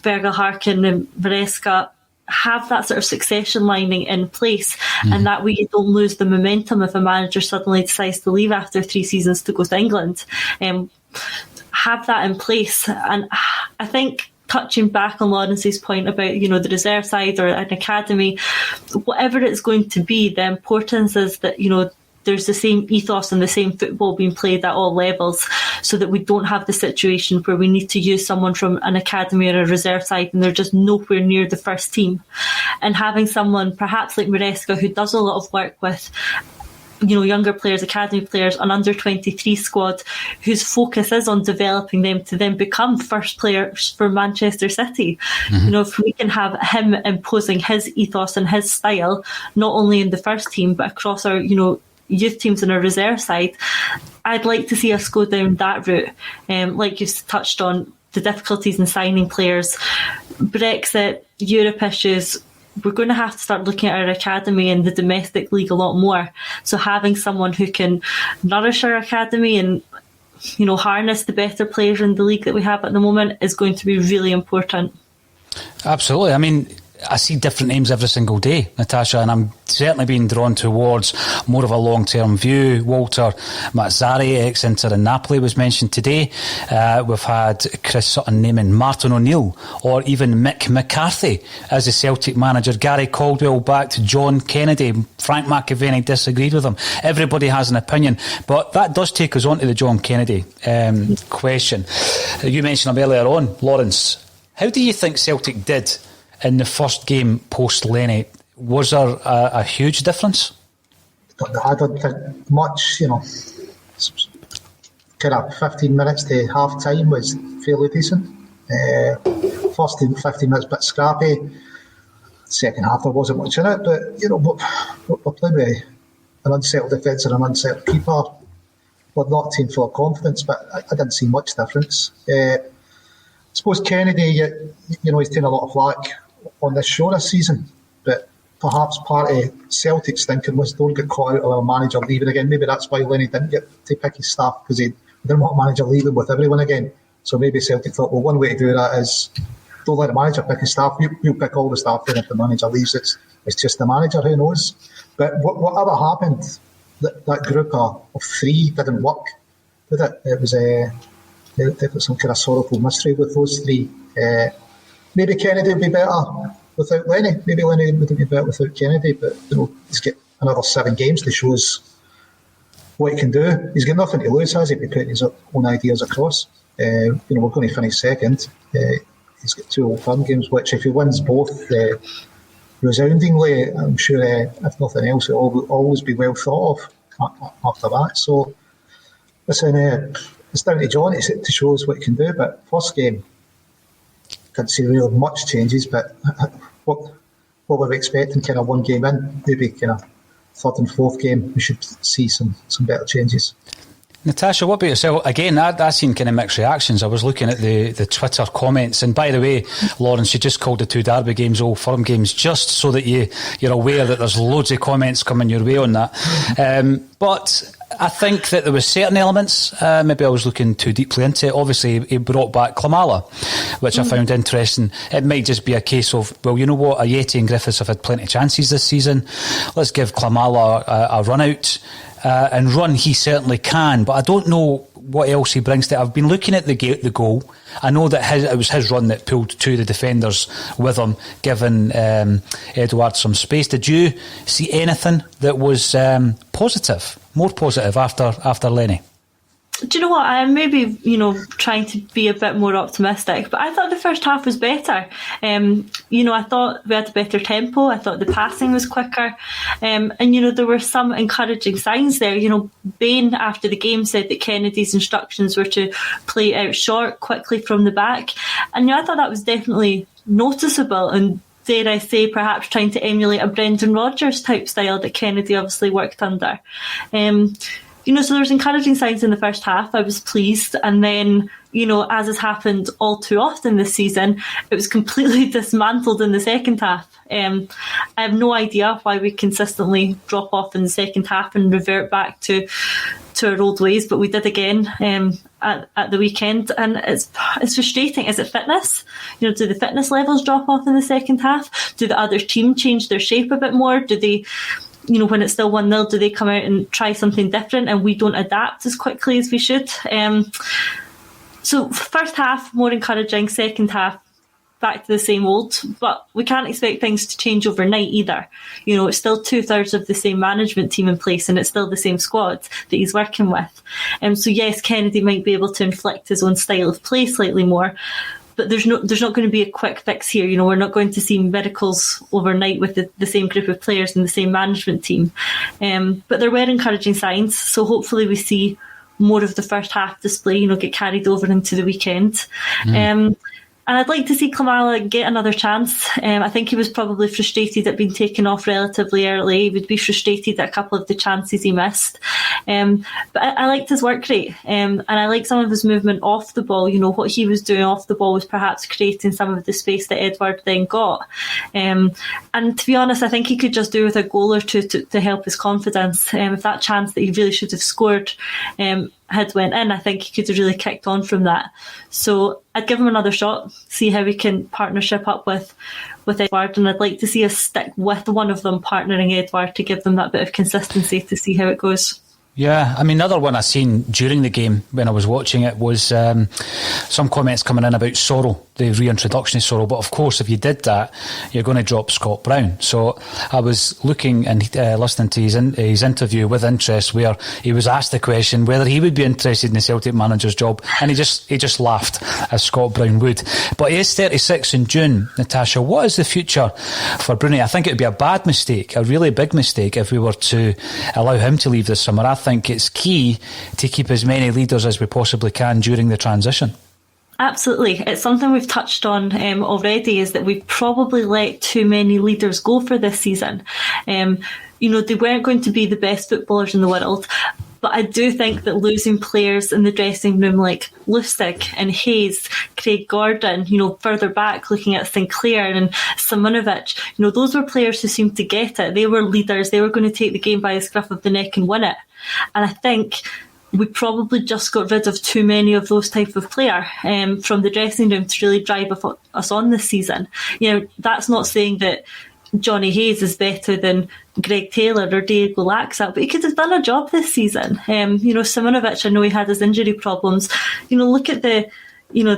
Berger, Harkin and Maresca, have that sort of succession lining in place, and that way you don't lose the momentum if a manager suddenly decides to leave after 3 seasons to go to England. Have that in place. And I think, touching back on Lawrence's point about, the reserve side or an academy, whatever it's going to be, the importance is that, there's the same ethos and the same football being played at all levels, so that we don't have the situation where we need to use someone from an academy or a reserve side and they're just nowhere near the first team. And having someone perhaps like Maresca, who does a lot of work with younger players, academy players, an under-23 squad whose focus is on developing them to then become first players for Manchester City. If we can have him imposing his ethos and his style, not only in the first team, but across our, youth teams and our reserve side, I'd like to see us go down that route. Like you've touched on, the difficulties in signing players, Brexit, Europe issues, we're going to have to start looking at our academy and the domestic league a lot more. So having someone who can nourish our academy and, harness the better players in the league that we have at the moment is going to be really important. Absolutely. I mean, I see different names every single day, Natasha, and I'm certainly being drawn towards more of a long-term view. Walter Mazzarri, ex-Inter and Napoli, was mentioned today. We've had Chris Sutton naming Martin O'Neill or even Mick McCarthy as the Celtic manager. Gary Caldwell backed John Kennedy. Frank McAvenny disagreed with him. Everybody has an opinion, but that does take us on to the John Kennedy question. You mentioned him earlier on, Lawrence. How do you think Celtic did in the first game post-Lenny? Was there a huge difference? I don't think much, kind of 15 minutes to half-time was fairly decent. First 15 minutes a bit scrappy. Second half there wasn't much in it, but we're playing with an unsettled defence and an unsettled keeper. We're not a team full of confidence, but I didn't see much difference. I suppose Kennedy, he's taken a lot of flack on this show this season, but perhaps part of Celtic's thinking was don't get caught out of a manager leaving again. Maybe that's why Lenny didn't get to pick his staff, because he didn't want a manager leaving with everyone again. So maybe Celtic thought, well, one way to do that is don't let the manager pick his staff. We'll pick all the staff, and if the manager leaves, it's just the manager, who knows. But whatever happened, that group of three didn't work, did it? It was there was some kind of sorrowful mystery with those three. Maybe Kennedy would be better without Lenny. Maybe Lenny wouldn't be better without Kennedy, but he's got another 7 games to show us what he can do. He's got nothing to lose, has he, by putting his own ideas across. We're going to finish second. He's got 2 Old Firm games, which if he wins both resoundingly, I'm sure, if nothing else, it will always be well thought of after that. So, listen, it's down to John to show us what he can do, but first game, didn't see really much changes, but what were we expecting kind of one game in? Maybe kind of third and fourth game, we should see some better changes. Natasha, what about yourself? Again, I've seen kind of mixed reactions. I was looking at the Twitter comments, and by the way, Lawrence, you just called the 2 Derby games Old Firm games, just so that you're aware that there's loads of comments coming your way on that. But I think that there was certain elements, maybe I was looking too deeply into it. Obviously, he brought back Klimala, which I found interesting. It might just be a case of, well, you know what, Ajeti and Griffiths have had plenty of chances this season. Let's give Klimala a run out. And run he certainly can, but I don't know what else he brings to it. I've been looking at the goal. I know that it was his run that pulled 2 of the defenders with him, giving Edouard some space. Did you see anything that was positive, more positive after Lenny? Do you know what? I'm maybe, trying to be a bit more optimistic, but I thought the first half was better. I thought we had a better tempo. I thought the passing was quicker. And there were some encouraging signs there. Bain, after the game, said that Kennedy's instructions were to play out short, quickly from the back. And, I thought that was definitely noticeable and, dare I say, perhaps trying to emulate a Brendan Rodgers type style that Kennedy obviously worked under. So there was encouraging signs in the first half. I was pleased. And then, as has happened all too often this season, it was completely dismantled in the second half. I have no idea why we consistently drop off in the second half and revert back to our old ways, but we did again at the weekend, and it's frustrating. Is it fitness? Do the fitness levels drop off in the second half? Do the other team change their shape a bit more? Do they... when it's still 1-0, do they come out and try something different and we don't adapt as quickly as we should? So first half, more encouraging. Second half, back to the same old. But we can't expect things to change overnight either. It's still 2/3 of the same management team in place, and it's still the same squad that he's working with. So yes, Kennedy might be able to inflict his own style of play slightly more, but there's not going to be a quick fix here. You know, we're not going to see miracles overnight with the same group of players and the same management team. But there were encouraging signs, so hopefully we see more of the first half display, you know, get carried over into the weekend. And I'd like to see Klamala get another chance. I think he was probably frustrated at being taken off relatively early. He would be frustrated at a couple of the chances he missed. But I liked his work rate, and I liked some of his movement off the ball. You know, what he was doing off the ball was perhaps creating some of the space that Edouard then got. And to be honest, I think he could just do with a goal or two to help his confidence. If that chance that he really should have scored had went in, I think he could have really kicked on from that. So I'd give him another shot, see how we can partnership up with Edouard, and I'd like to see us stick with one of them partnering Edouard to give them that bit of consistency to see how it goes. Yeah, I mean, another one I seen during the game when I was watching it was some comments coming in about Sorrell, the reintroduction of Sorrell. But of course, if you did that, you're going to drop Scott Brown. So I was looking and listening to his interview with interest, where he was asked the question whether he would be interested in the Celtic manager's job, and he just laughed, as Scott Brown would. But he is 36 in June. Natasha, what is the future for Bruni? I think it would be a bad mistake, a really big mistake, if we were to allow him to leave this summer. I think it's key to keep as many leaders as we possibly can during the transition. Absolutely. It's something we've touched on already, is that we've probably let too many leaders go for this season. You know, they weren't going to be the best footballers in the world, but I do think that losing players in the dressing room like Lustig and Hayes, Craig Gordon, you know, further back looking at Sinclair and Simonovic, you know, those were players who seemed to get it. They were leaders. They were going to take the game by the scruff of the neck and win it. And I think we probably just got rid of too many of those type of player from the dressing room to really drive us on this season. You know, that's not saying that Johnny Hayes is better than Greg Taylor or Diego Laxalt, but he could have done a job this season. You know, Simonovic, I know he had his injury problems. You know, look at the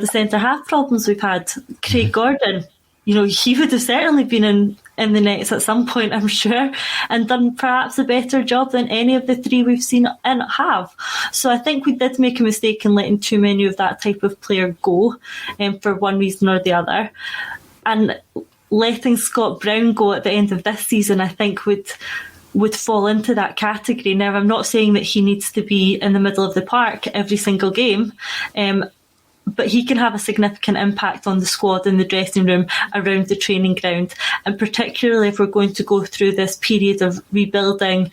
centre half problems we've had. Craig Gordon, you know, he would have certainly been in the nets at some point, I'm sure, and done perhaps a better job than any of the three we've seen have. So I think we did make a mistake in letting too many of that type of player go, for one reason or the other. And letting Scott Brown go at the end of this season, I think would fall into that category. Now, I'm not saying that he needs to be in the middle of the park every single game, but he can have a significant impact on the squad in the dressing room, around the training ground, and particularly if we're going to go through this period of rebuilding,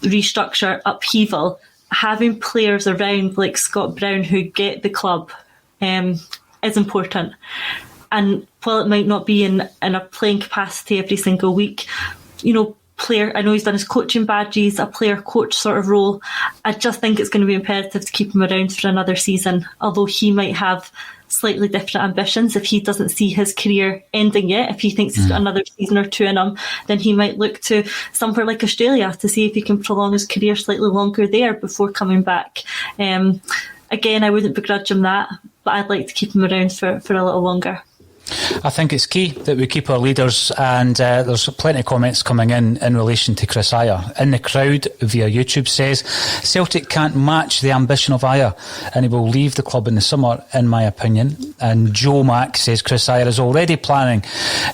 restructure, upheaval, having players around like Scott Brown who get the club is important. And while it might not be in a playing capacity every single week, you know, I know he's done his coaching badges, a player coach sort of role. I just think it's going to be imperative to keep him around for another season, although he might have slightly different ambitions. If he doesn't see his career ending yet, if he thinks he's got another season or two in him, then he might look to somewhere like Australia to see if he can prolong his career slightly longer there before coming back. Again, I wouldn't begrudge him that, but I'd like to keep him around for a little longer. I think it's key that we keep our leaders, and there's plenty of comments coming in relation to Kris Ajer. In the crowd via YouTube says Celtic can't match the ambition of Ajer and he will leave the club in the summer, in my opinion. And Joe Mack says Kris Ajer is already planning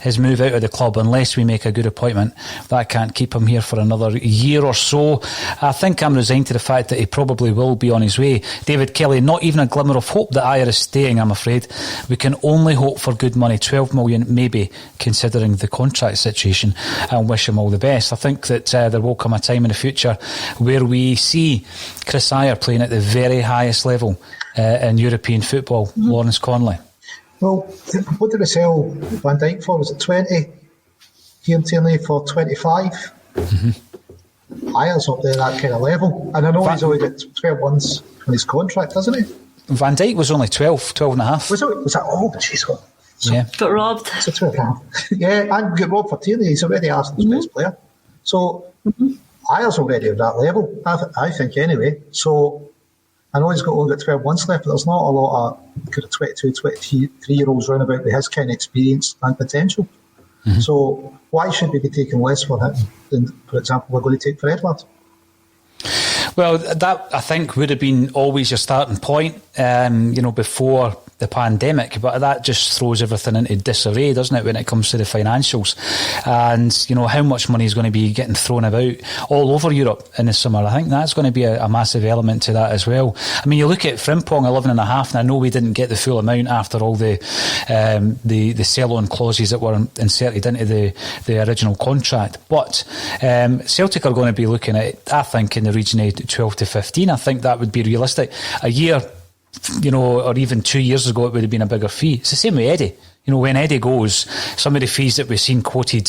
his move out of the club unless we make a good appointment. That can't keep him here for another year or so. I think I'm resigned to the fact that he probably will be on his way. David Kelly, not even a glimmer of hope that Ajer is staying, I'm afraid. We can only hope for good money, 12 million maybe, considering the contract situation, and wish him all the best. I think that there will come a time in the future where we see Kris Ajer playing at the very highest level in European football. Lawrence Connolly. Well, what did they sell Van Dijk for? Was it 20? Kieran Tierney for 25? Ajer's up there, that kind of level. And I know he's only got 12 months on his contract, hasn't he? Van Dijk was only 12 and a half. Was that? Oh, jeez. So, yeah. Got robbed. It's a 12 and a half. Yeah, and got robbed for Tierney. He's already Arsenal's best player. So, Ajer's already at that level, I think, anyway. So, I know he's only got 12 months left, but there's not a lot of kind of 22, 23-year-olds round about with his kind of experience and potential. So, why should we be taking less for him than, for example, we're going to take for Edouard? Well, that I think would have been always your starting point, before the pandemic, but that just throws everything into disarray, doesn't it, when it comes to the financials? And, you know, how much money is going to be getting thrown about all over Europe in the summer. I think that's going to be a massive element to that as well. I mean, you look at Frimpong, 11.5, and I know we didn't get the full amount after all the sell-on clauses that were inserted into the original contract. But Celtic are going to be looking at, I think, in the region of 12 to 15. I think that would be realistic. A year, you know, or even 2 years ago, it would have been a bigger fee. It's the same with Eddie. You know, when Eddie goes, some of the fees that we've seen quoted,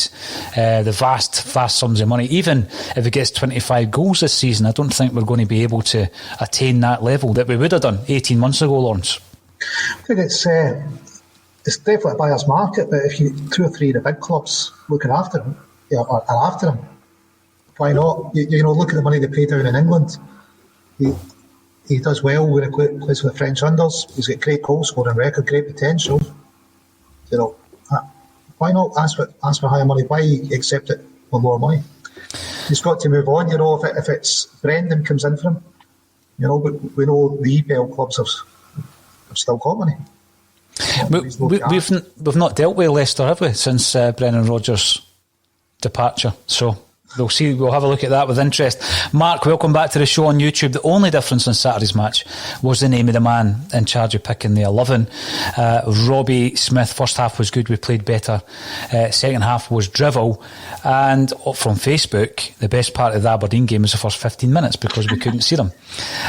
the vast sums of money, even if he gets 25 goals this season, I don't think we're going to be able to attain that level that we would have done 18 months ago, Lawrence. I think it's definitely a buyer's market, but if you 2 or 3 of the big clubs looking after him, are after him, why not? You know, look at the money they pay down in England. He does well when he plays with the French unders. He's got great goal scoring record, great potential. You know, why not ask for higher money? Why accept it for more money? He's got to move on. You know, if it's Brendan comes in for him, you know, but we know the EPL clubs have still got money. We've not dealt with Leicester, have we, since Brendan Rodgers' departure? So we'll see. We'll have a look at that with interest. Mark, welcome back to the show on YouTube. The only difference in Saturday's match was the name of the man in charge of picking the 11. Robbie Smith, first half was good, we played better. Second half was drivel. And from Facebook, the best part of the Aberdeen game was the first 15 minutes because we couldn't see them.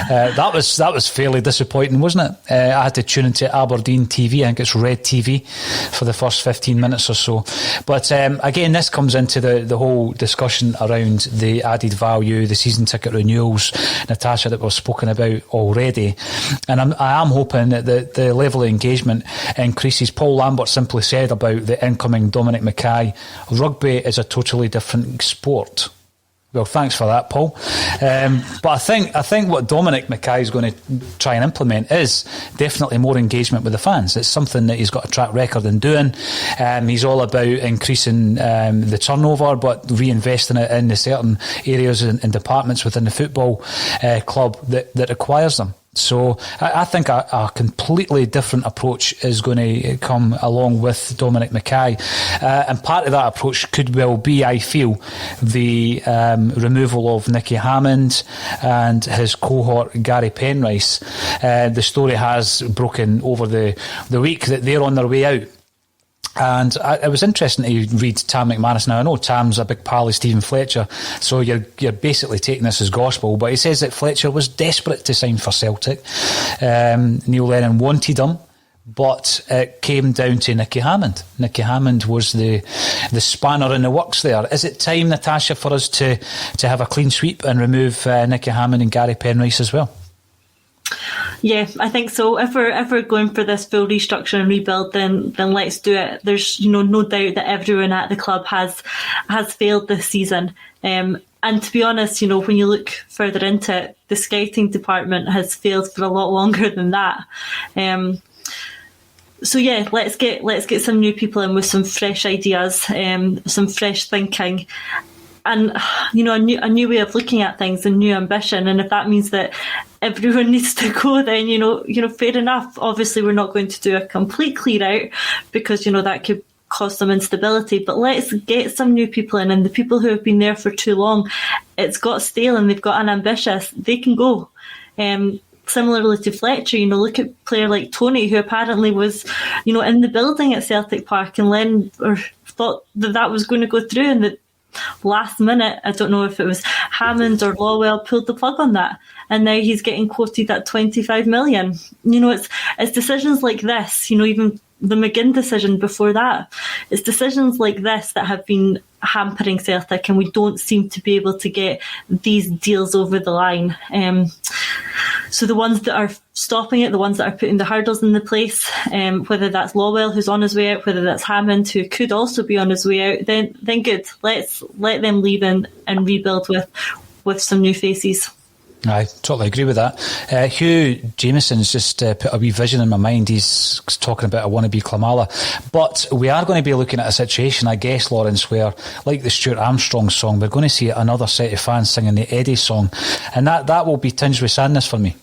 That was fairly disappointing, wasn't it? I had to tune into Aberdeen TV, I think it's Red TV, for the first 15 minutes or so. But again, this comes into the whole discussion around the added value, the season ticket renewals, Natasha, that we've spoken about already. And I am hoping that the level of engagement increases. Paul Lambert simply said about the incoming Dominic Mackay, rugby is a totally different sport. Well, thanks for that, Paul. But I think what Dominic Mackay is going to try and implement is definitely more engagement with the fans. It's something that he's got a track record in doing. He's all about increasing the turnover, but reinvesting it in the certain areas and departments within the football club that requires them. So I think a completely different approach is going to come along with Dominic Mackay. And part of that approach could well be, I feel, the removal of Nicky Hammond and his cohort Gary Penrice. The story has broken over the week that they're on their way out. And it was interesting to read Tam McManus. Now, I know Tam's a big pal of Stephen Fletcher, so you're basically taking this as gospel, but he says that Fletcher was desperate to sign for Celtic. Neil Lennon wanted him, but it came down to Nicky Hammond. Nicky Hammond was the spanner in the works there. Is it time, Natasha, for us to have a clean sweep and remove Nicky Hammond and Gary Penrice as well? Yeah, I think so. If we're going for this full restructure and rebuild, then let's do it. There's no doubt that everyone at the club has failed this season. And to be honest, when you look further into it, the scouting department has failed for a lot longer than that. So yeah, let's get some new people in with some fresh ideas, some fresh thinking. And a new way of looking at things, a new ambition. And if that means that everyone needs to go, then fair enough. Obviously, we're not going to do a complete clear out because that could cause some instability. But let's get some new people in, and the people who have been there for too long, it's got stale and they've got unambitious. They can go. Similarly to Fletcher, look at a player like Tony, who apparently was, in the building at Celtic Park, and Len thought that was going to go through, and that last minute, I don't know if it was Hammond or Lawwell, pulled the plug on that, and now he's getting quoted at 25 million. It's decisions like this, even the McGinn decision before that. It's decisions like this that have been hampering Celtic, and we don't seem to be able to get these deals over the line. So the ones that are stopping it, the ones that are putting the hurdles in the place, whether that's Lawwell, who's on his way out, whether that's Hammond, who could also be on his way out, then good. Let's let them leave and rebuild with some new faces. I totally agree with that. Hugh Jameson's just put a wee vision in my mind. He's talking about a wannabe Klamala. But we are going to be looking at a situation, I guess, Lawrence, where, like the Stuart Armstrong song, we're going to see another set of fans singing the Eddie song. And that will be tinged with sadness for me.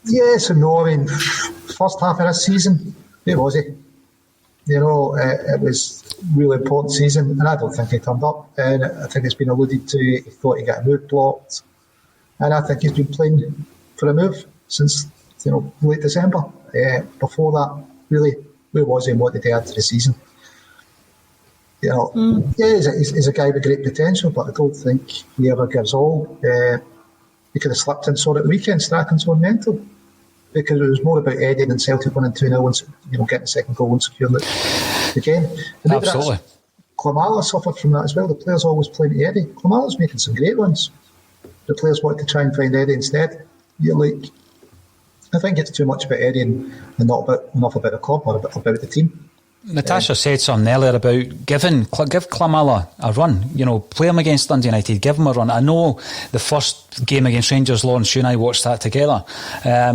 Yes and no. I mean, first half of this season, where was he? You know, it was a really important season, and I don't think he turned up. And I think it's been alluded to, he thought he'd get a move blocked. And I think he's been playing for a move since, you know, late December. Before that, really, where was he and what did he add to the season? You know, yeah, he's a guy with great potential, but I don't think he ever gives all. He could have slipped and saw it at the weekend, Strachan's own mental. Because it was more about Eddie than Celtic winning 2-0 and, you know, getting the second goal and securing the game. And absolutely. Klamala suffered from that as well. The players always playing to Eddie. Klamala's making some great ones. The players wanted to try and find Eddie instead. I think it's too much about Eddie and not enough about the club or about the team. Natasha said something earlier about give Klamala a run. You know, play him against Dundee United, give him a run. I know the first game against Rangers, Lawrence, you and I watched that together.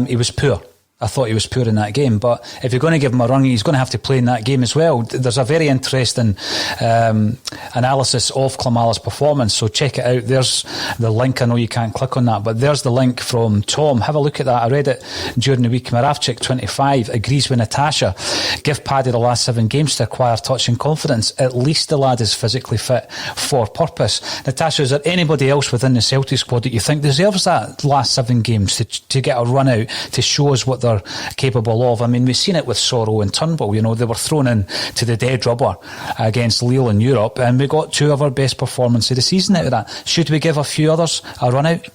He was poor. I thought he was poor in that game, but if you're going to give him a run, he's going to have to play in that game as well. There's a very interesting analysis of Klamala's performance, so check it out. There's the link. I know you can't click on that, but there's the link from Tom. Have a look at that. I read it during the week. Maravchik 25 agrees with Natasha. Give Paddy the last 7 games to acquire touch and confidence. At least the lad is physically fit for purpose. Natasha, is there anybody else within the Celtic squad that you think deserves that last 7 games to get a run out to show us what they're capable of? I mean, we've seen it with Sorrow and Turnbull. You know, they were thrown in to the dead rubber against Lille in Europe, and we got 2 of our best performances of the season out of that. Should we give a few others a run out?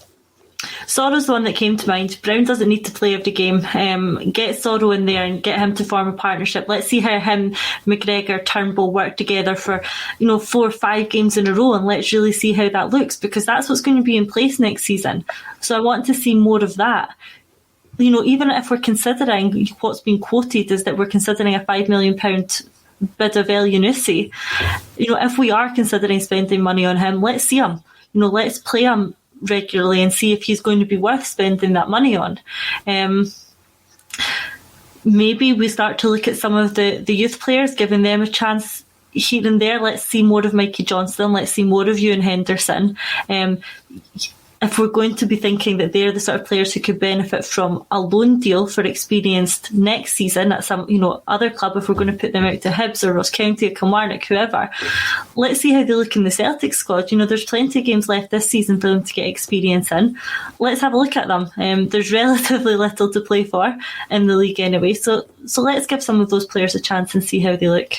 Sorrow's the one that came to mind. Brown doesn't need to play every game. Get Sorrow in there and get him to form a partnership. Let's see how him, McGregor, Turnbull work together for 4 or 5 games in a row, and let's really see how that looks, because that's what's going to be in place next season. So I want to see more of that. You know, even if we're considering, what's been quoted is that we're considering a £5 million bid of El Yunusi. You know, if we are considering spending money on him, let's see him. You know, let's play him regularly and see if he's going to be worth spending that money on. Maybe we start to look at some of the youth players, giving them a chance here and there. Let's see more of Mikey Johnston. Let's see more of Ewan Henderson. If we're going to be thinking that they're the sort of players who could benefit from a loan deal for experienced next season at some, other club, if we're going to put them out to Hibs or Ross County or Kilmarnock, whoever, let's see how they look in the Celtic squad. There's plenty of games left this season for them to get experience in. Let's have a look at them. There's relatively little to play for in the league anyway, so let's give some of those players a chance and see how they look.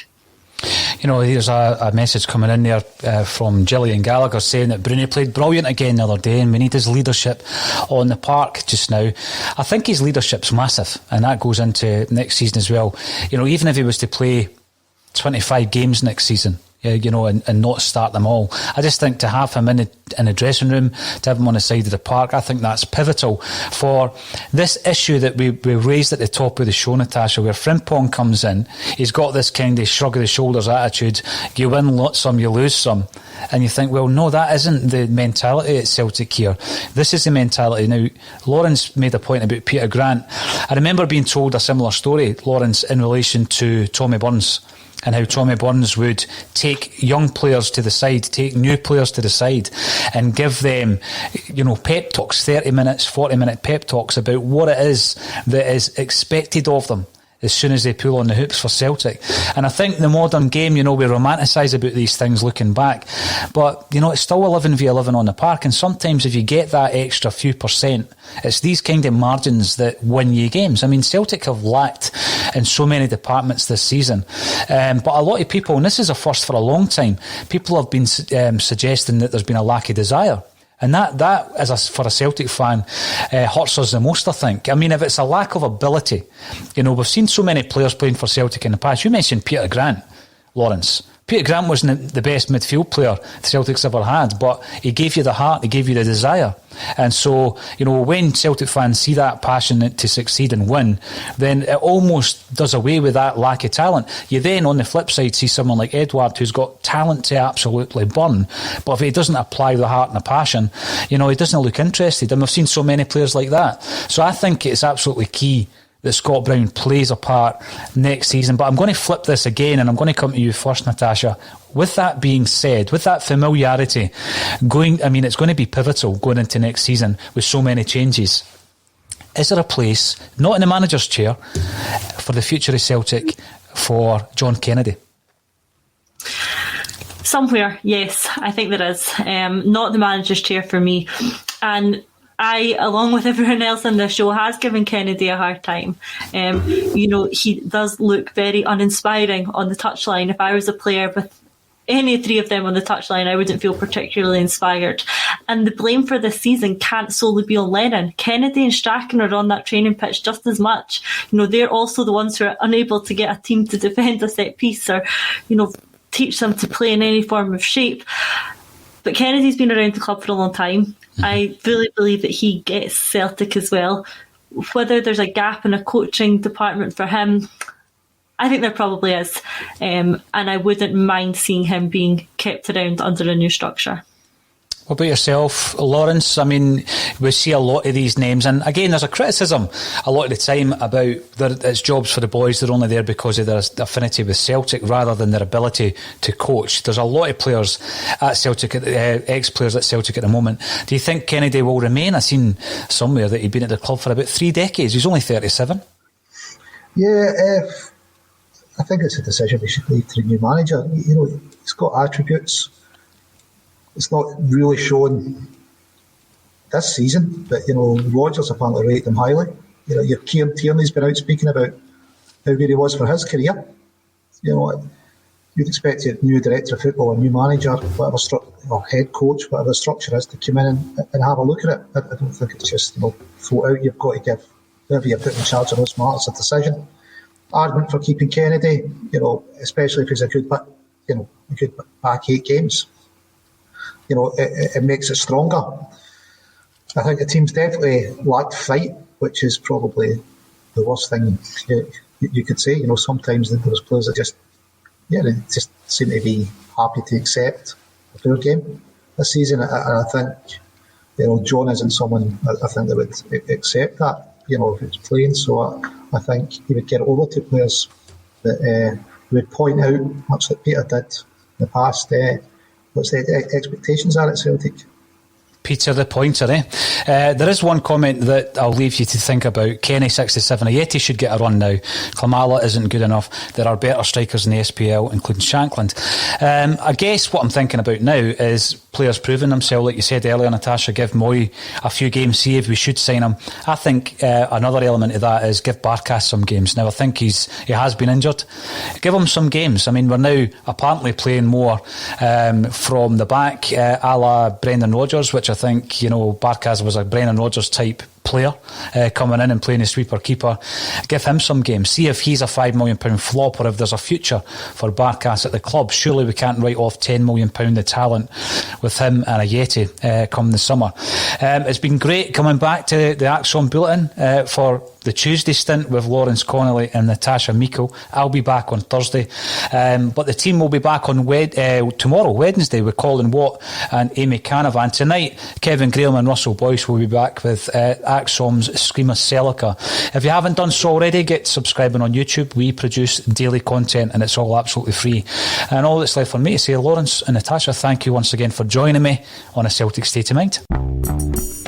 There's a message coming in there from Gillian Gallagher saying that Bruni played brilliant again the other day and we need his leadership on the park just now. I think his leadership's massive, and that goes into next season as well. Even if he was to play 25 games next season, and not start them all, I just think to have him in the dressing room, to have him on the side of the park, I think that's pivotal for this issue that we raised at the top of the show, Natasha, where Frimpong comes in. He's got this kind of shrug of the shoulders attitude. You win some, you lose some. And you think, well, no, that isn't the mentality at Celtic here. This is the mentality. Now, Lawrence made a point about Peter Grant. I remember being told a similar story, Lawrence, in relation to Tommy Burns, and how Tommy Burns would take young players to the side, take new players to the side and give them, pep talks, 30 minutes, 40-minute pep talks about what it is that is expected of them as soon as they pull on the hoops for Celtic. And I think the modern game, we romanticise about these things looking back, but it's still 11v11 on the park, and sometimes if you get that extra few percent, it's these kind of margins that win you games. I mean, Celtic have lacked in so many departments this season, but a lot of people, and this is a first for a long time, people have been suggesting that there's been a lack of desire. And that for a Celtic fan, hurts us the most, I think. I mean, if it's a lack of ability, we've seen so many players playing for Celtic in the past. You mentioned Peter Grant, Lawrence. Peter Grant wasn't the best midfield player Celtic's ever had, but he gave you the heart, he gave you the desire. And so, when Celtic fans see that passion to succeed and win, then it almost does away with that lack of talent. You then, on the flip side, see someone like Edouard who's got talent to absolutely burn, but if he doesn't apply the heart and the passion, he doesn't look interested. And we've seen so many players like that. So I think it's absolutely key that Scott Brown plays a part next season. But I'm going to flip this again, and I'm going to come to you first, Natasha. With that being said, with that familiarity, it's going to be pivotal going into next season with so many changes. is there a place, not in the manager's chair, for the future of Celtic for John Kennedy? Somewhere, yes, I think there is. Not the manager's chair for me. And I, along with everyone else on this show, has given Kennedy a hard time. He does look very uninspiring on the touchline. If I was a player with any three of them on the touchline, I wouldn't feel particularly inspired. And the blame for this season can't solely be on Lennon. Kennedy and Strachan are on that training pitch just as much. They're also the ones who are unable to get a team to defend a set piece or, teach them to play in any form of shape. But Kennedy's been around the club for a long time. I really believe that he gets Celtic as well. Whether there's a gap in a coaching department for him, I think there probably is. And I wouldn't mind seeing him being kept around under a new structure. What about yourself, Lawrence? I mean, we see a lot of these names, and again, there's a criticism a lot of the time about it's jobs for the boys. They're only there because of their affinity with Celtic rather than their ability to coach. There's a lot of players at Celtic, ex-players at Celtic at the moment. Do you think Kennedy will remain? I've seen somewhere that he'd been at the club for about 3 decades. He's only 37. Yeah, I think it's a decision we should leave to the new manager. He's got attributes. It's not really shown this season, but Rodgers apparently rated him highly. Your Kieran Tierney's been out speaking about how good he was for his career. You'd expect a new director of football, a new manager, whatever or head coach, whatever the structure is, to come in and have a look at it. I don't think it's just float out. You've got to give whoever you put in charge of those matters a decision. Argument for keeping Kennedy, especially if he's a good back 8 games. It makes it stronger. I think the team's definitely lacked fight, which is probably the worst thing you could say. Sometimes those players that they just seem to be happy to accept a poor game this season. And I think, John isn't someone I think that would accept that, if it's playing. So I think he would get over to players that would point out, much like Peter did in the past, what's the expectations are at Celtic. Peter the pointer, eh? There is one comment that I'll leave you to think about. Kenny 67, Ajeti should get a run now. Klimala isn't good enough. There are better strikers in the SPL, including Shankland. I guess what I'm thinking about now is players proving themselves. Like you said earlier, Natasha, give Moy a few games, see if we should sign him. I think another element of that is give Barkas some games. Now, I think he has been injured. Give him some games. I mean, we're now apparently playing more from the back, a la Brendan Rodgers, which I think, Barkas was a Brendan Rodgers type player coming in and playing a sweeper keeper. Give him some games. See if he's a £5 million flop or if there's a future for Barkas at the club. Surely we can't write off £10 million of talent with him and Ajeti come the summer. It's been great coming back to the Axon Bulletin for the Tuesday stint with Lawrence Connolly and Natasha Meikle. I'll be back on Thursday, but the team will be back on tomorrow, Wednesday, with Colin Watt and Amy Canavan. Tonight, Kevin Graham and Russell Boyce will be back with Axom's Screamer Celica. If you haven't done so already, get subscribing on YouTube. We produce daily content and it's all absolutely free. And all that's left for me to say, Lawrence and Natasha, thank you once again for joining me on A Celtic State of Mind.